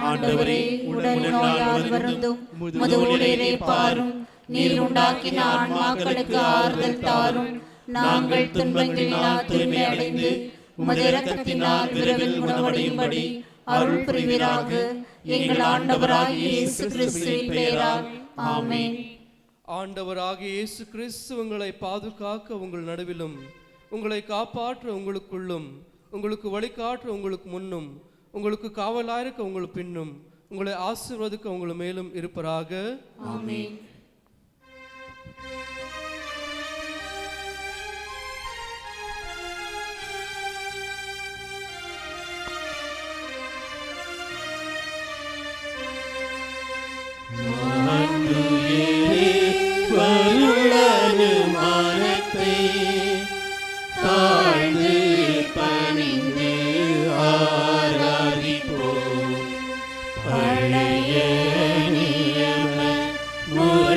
ஆண்டவரே, உடல் நோயால் வருந்தும் முதுவுடையரை பாரும். நீர் உண்டாக்கின ஆன்மாக்களுக்கு ஆறுதல் தாரும். நாங்கள் துன்பங்களினால் தூய்மை அடைந்து உமது இரக்கத்தினால் விரைவில் குணமடையும்படி அருள் புரிவீராக. எங்கள் ஆண்டவராகிய இயேசு கிறிஸ்துவின் பெயரால் ஆமென். ஆண்டவராகிய இயேசு கிறிஸ்து உங்களை பாதுகாக்க உங்கள் நடுவிலும், உங்களை காப்பாற்ற உங்களுக்குள்ளும், உங்களுக்கு வழிகாற்ற உங்களுக்கு முன்னும், உங்களுக்கு காவலாயிருக்க உங்களுக்கு பின்னும், உங்களை ஆசீர்வதிக்க உங்கள் மேலும் இருப்பராக. ஆமென். மானத்தை தாழ்ந்து பணிந்து ஆராதிப்போம். பழைய நியம முறை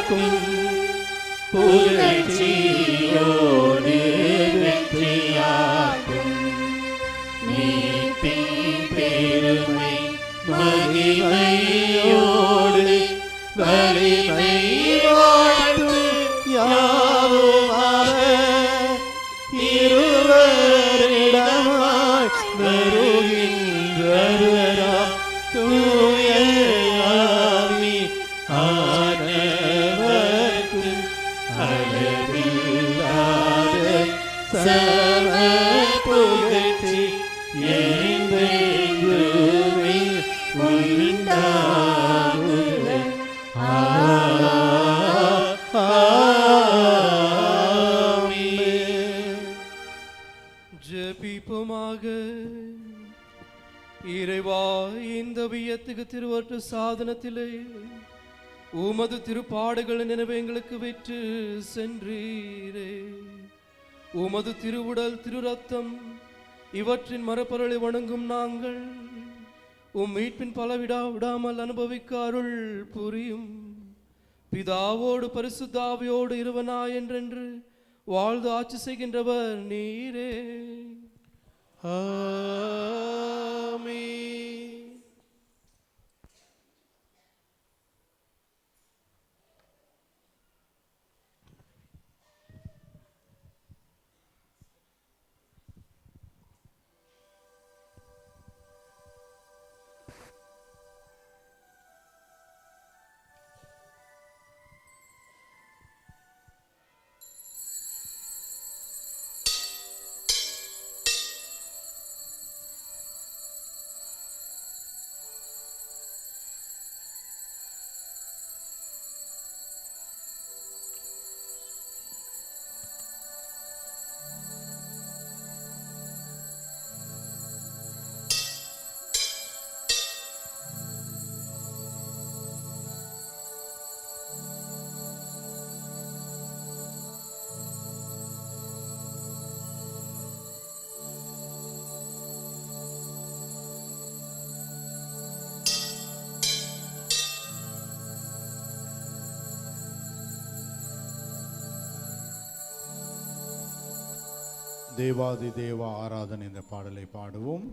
புகழ்ச்சியாக்கும் புகழ்ச்சியோடு வெற்றியாக்கும் மீட்பின் பெருமை மகிமையோடு வலிமை வாழ்த்து யாவும் அவர் இருவரிடமாய் வருகின்றவரா தூய ஆவி ஆனவர்க்கும் அளவில்லாத சம புகழ்ச்சி என்றென்றுமே உண்டாகுக. ஆமென். ஜெபிப்போமாக. இறைவா, இந்த வியத்துக்கு திருவற்று சாதனத்திலே உமது திருப்பாடுகள் நினைவு எங்களுக்கு வெற்று சென்றீரே. உமது திருவுடல் திரு ரத்தம் இவற்றின் மரப்பொருளை வணங்கும் நாங்கள் உம் மீட்பின் விடாமல் அனுபவிக்க அருள் புரியும். பிதாவோடு பரிசுத்தாவியோடு இருவனாய் என்றென்று வாழ்ந்து ஆட்சி செய்கின்றவர் நீரே. ஆமென். தேவாதி தேவ ஆராதனை என்ற பாடலை பாடுவோம்.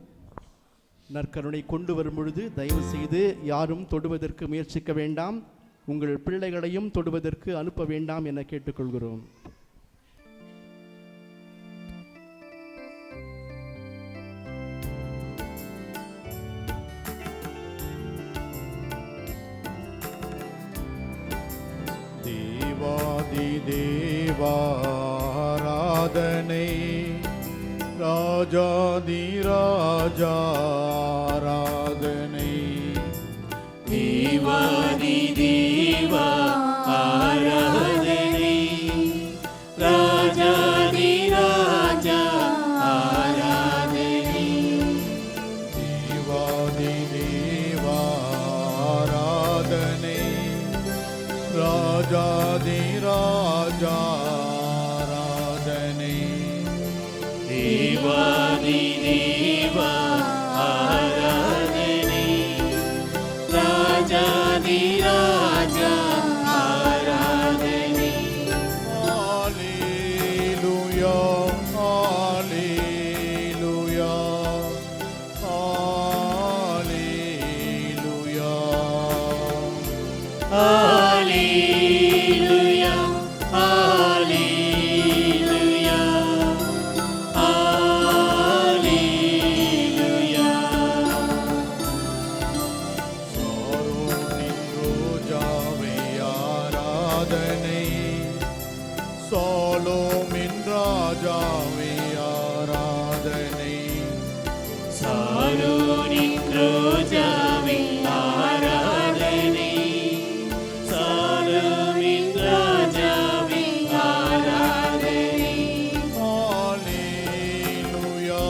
நற்கருணை கொண்டு வரும் பொழுது தயவு செய்து யாரும் தொடுவதற்கு முயற்சிக்க வேண்டாம், உங்கள் பிள்ளைகளையும் தொடுவதற்கு அனுப்ப வேண்டாம் என கேட்டுக்கொள்கிறோம். தேவாதி தேவாராதனை ராஜாதி ராஜாராதனை தேவாதி தேவா ஆராதனை ராஜாதி ராஜா ஆராதனை தேவாதி தேவாராதனை ராஜாதி ராஜாராதனை தேவாதி தேவா ஆராதனை ராஜாதி ராஜா ஆராதனை ஹalleluya ஹalleluya ஹalleluya ஹalleluya ஹalleluya ஹalleluya சாரோனின் ரோஜாவே ஆராதனை சாலோமின் ராஜாவே ஆராதனை சாரோனின் ரோஜாவே ஆராதனை சாலோமின் ராஜாவே ஆராதனை ஹalleluya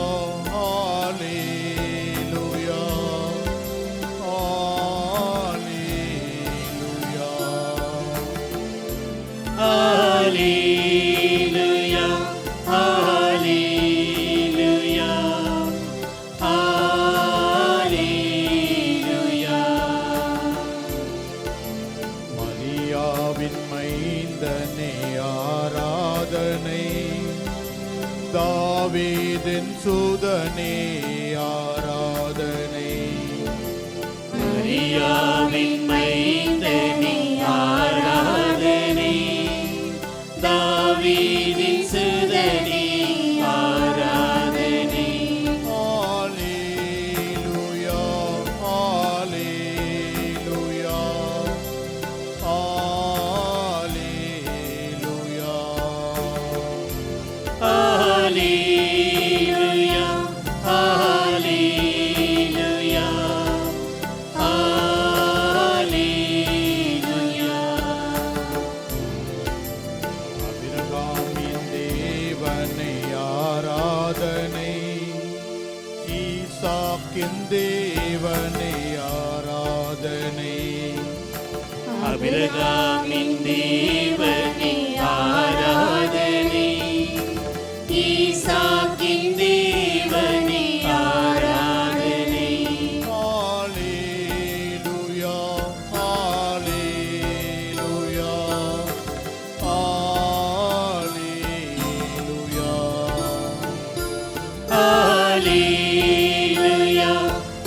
ஹalleluya ஹalleluya ஹalleluya ஹalleluya ஹalleluya தாவீதின் சுதனே ஆராதனை. மரியாவின் மைந்தனே ஆராதனை. தாவீதின் சுதனே ஆராதனை. ஹalleluya ஹalleluya ஹalleluya Hallelujah, hallelujah, hallelujah. அபிரகாமின் தேவனை ஆராதனை. ஈசாக்கின் தேவனை ஆராதனை. அபிரகாமின் தேவனே ஆராதனை. ஈசாக்கின் தேவனே ஆராதனை. ஹalleluya ஹalleluya ஹalleluya Hallelujah,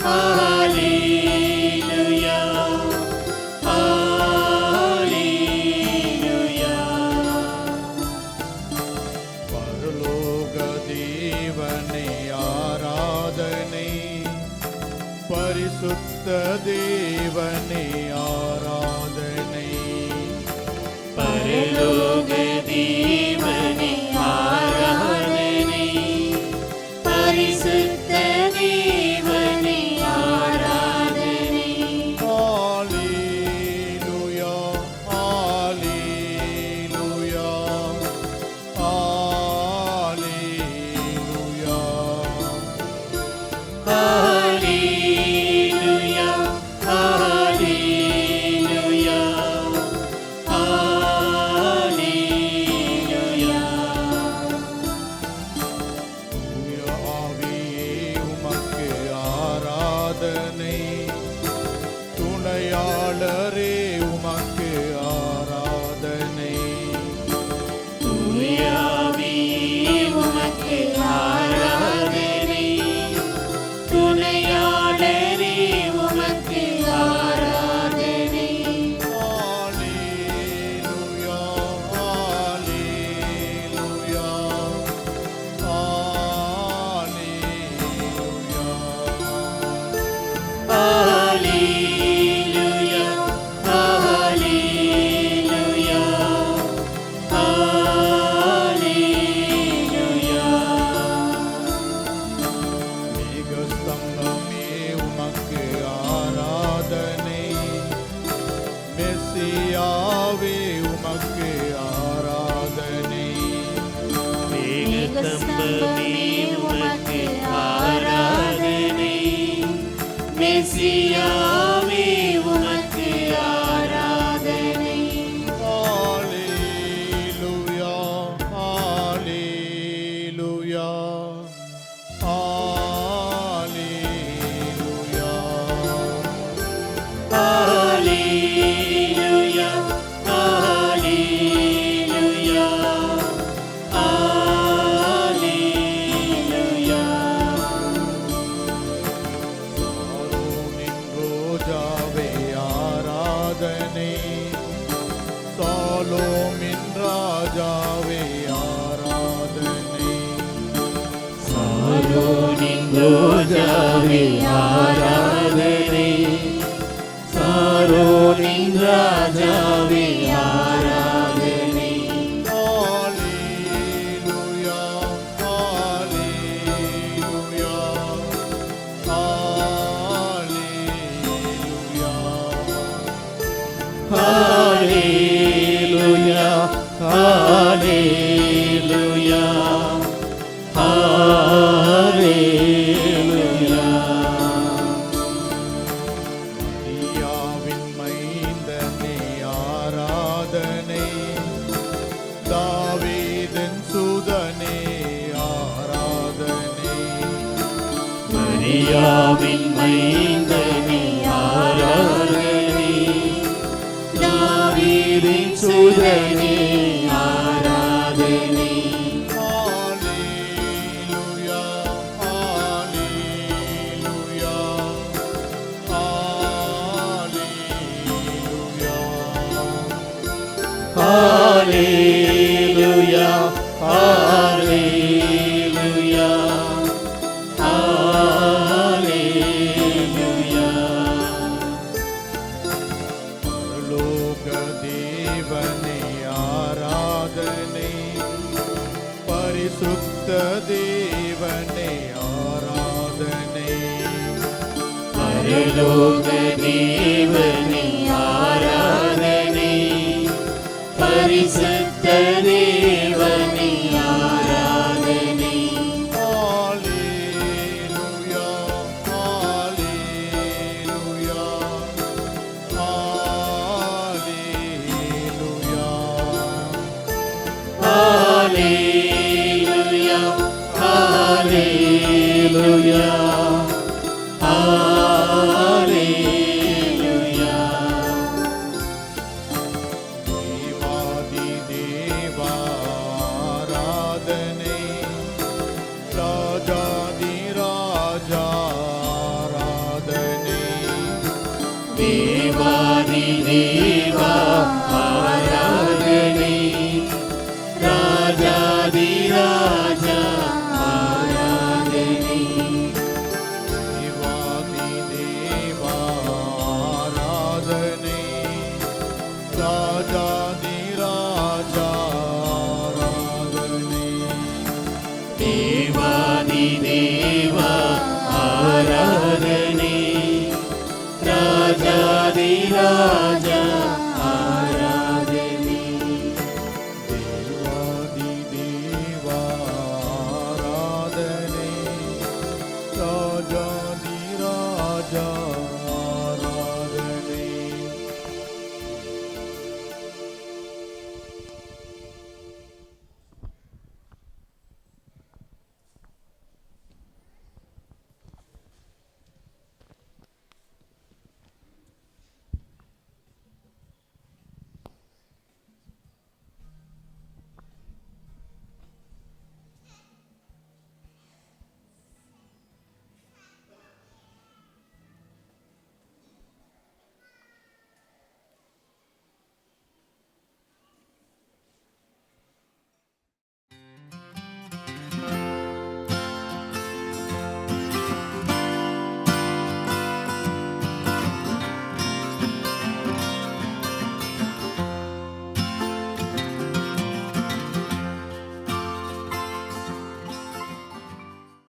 hallelujah, hallelujah. பரலோக தேவனை ஆராதனை. பரிசுத்த தேவனை ஆராதனை. பரலோக தேவனே ஆராதனை. பரிசுத்த தேவனே ஆராதனை. ஹalleluya ஹalleluya ஹalleluya Hallelujah, hallelujah, hallelujah. தூய ஆவியே உமக்கு ஆராதனை. துணையாளரே உமக்கு ஆராதனை. தூயாவியே உமக்கு ஆராதனை. துணையாளரே உமக்கு ஆராதனை. ஹalleluya ஹalleluya ஹalleluya Hallelujah, hallelujah, hallelujah. மேகஸ்தம்பமே உமக்கு ஆராதனை. மெசியாவே உமக்கு ஆராதனை. மேகஸ்தம்பமே உமக்கு ஆராதனை. மெசியாவே உமக்கு ஆராதனை. ஹalleluya ஹalleluya ஹalleluya Hallelujah, hallelujah, hallelujah. சாரோனின் ரோஜாவே ஆராதனை. சாலோமின் ராஜாவே ஆராதனை. சாரோனின் ரோஜாவே ஆராதனை. சாரோனின் ராஜாவே ஆராதனை. ஹalleluya ஹalleluya ஹalleluya Hallelujah, hallelujah, hallelujah. மரியாவின் மைந்தனே ஆராதனை. தாவீதின் சுதனே ஆராதனை. மரியாவின் மைந்தனே ஆராதனை. தாவீதின் சுதனே ஆராதனை. ஹalleluya Hallelujah, Hallelujah, Hallelujah. பரலோக தேவனே ஆராதனை, பரிசுத்த தேவனே ஆராதனை, பரலோக தேவனே ஆராதனை, பரிசுத்த தேவனே ஆராதனை. ஹalleluya, ஹalleluya, ஹalleluya. Hallelujah, Hallelujah, Hallelujah. தேவாதி தேவா ஆராதனை, ராஜாதி ராஜா ஆராதனை, தேவாதி தேவா ஆராதனை, ராஜாதி ராஜா ஆராதனை. தேவாதி தேவா ஆராதனை, ராஜாதி ராஜா ஆராதனை, தேவாதி தேவா ஆராதனை, ராஜாதி ராஜா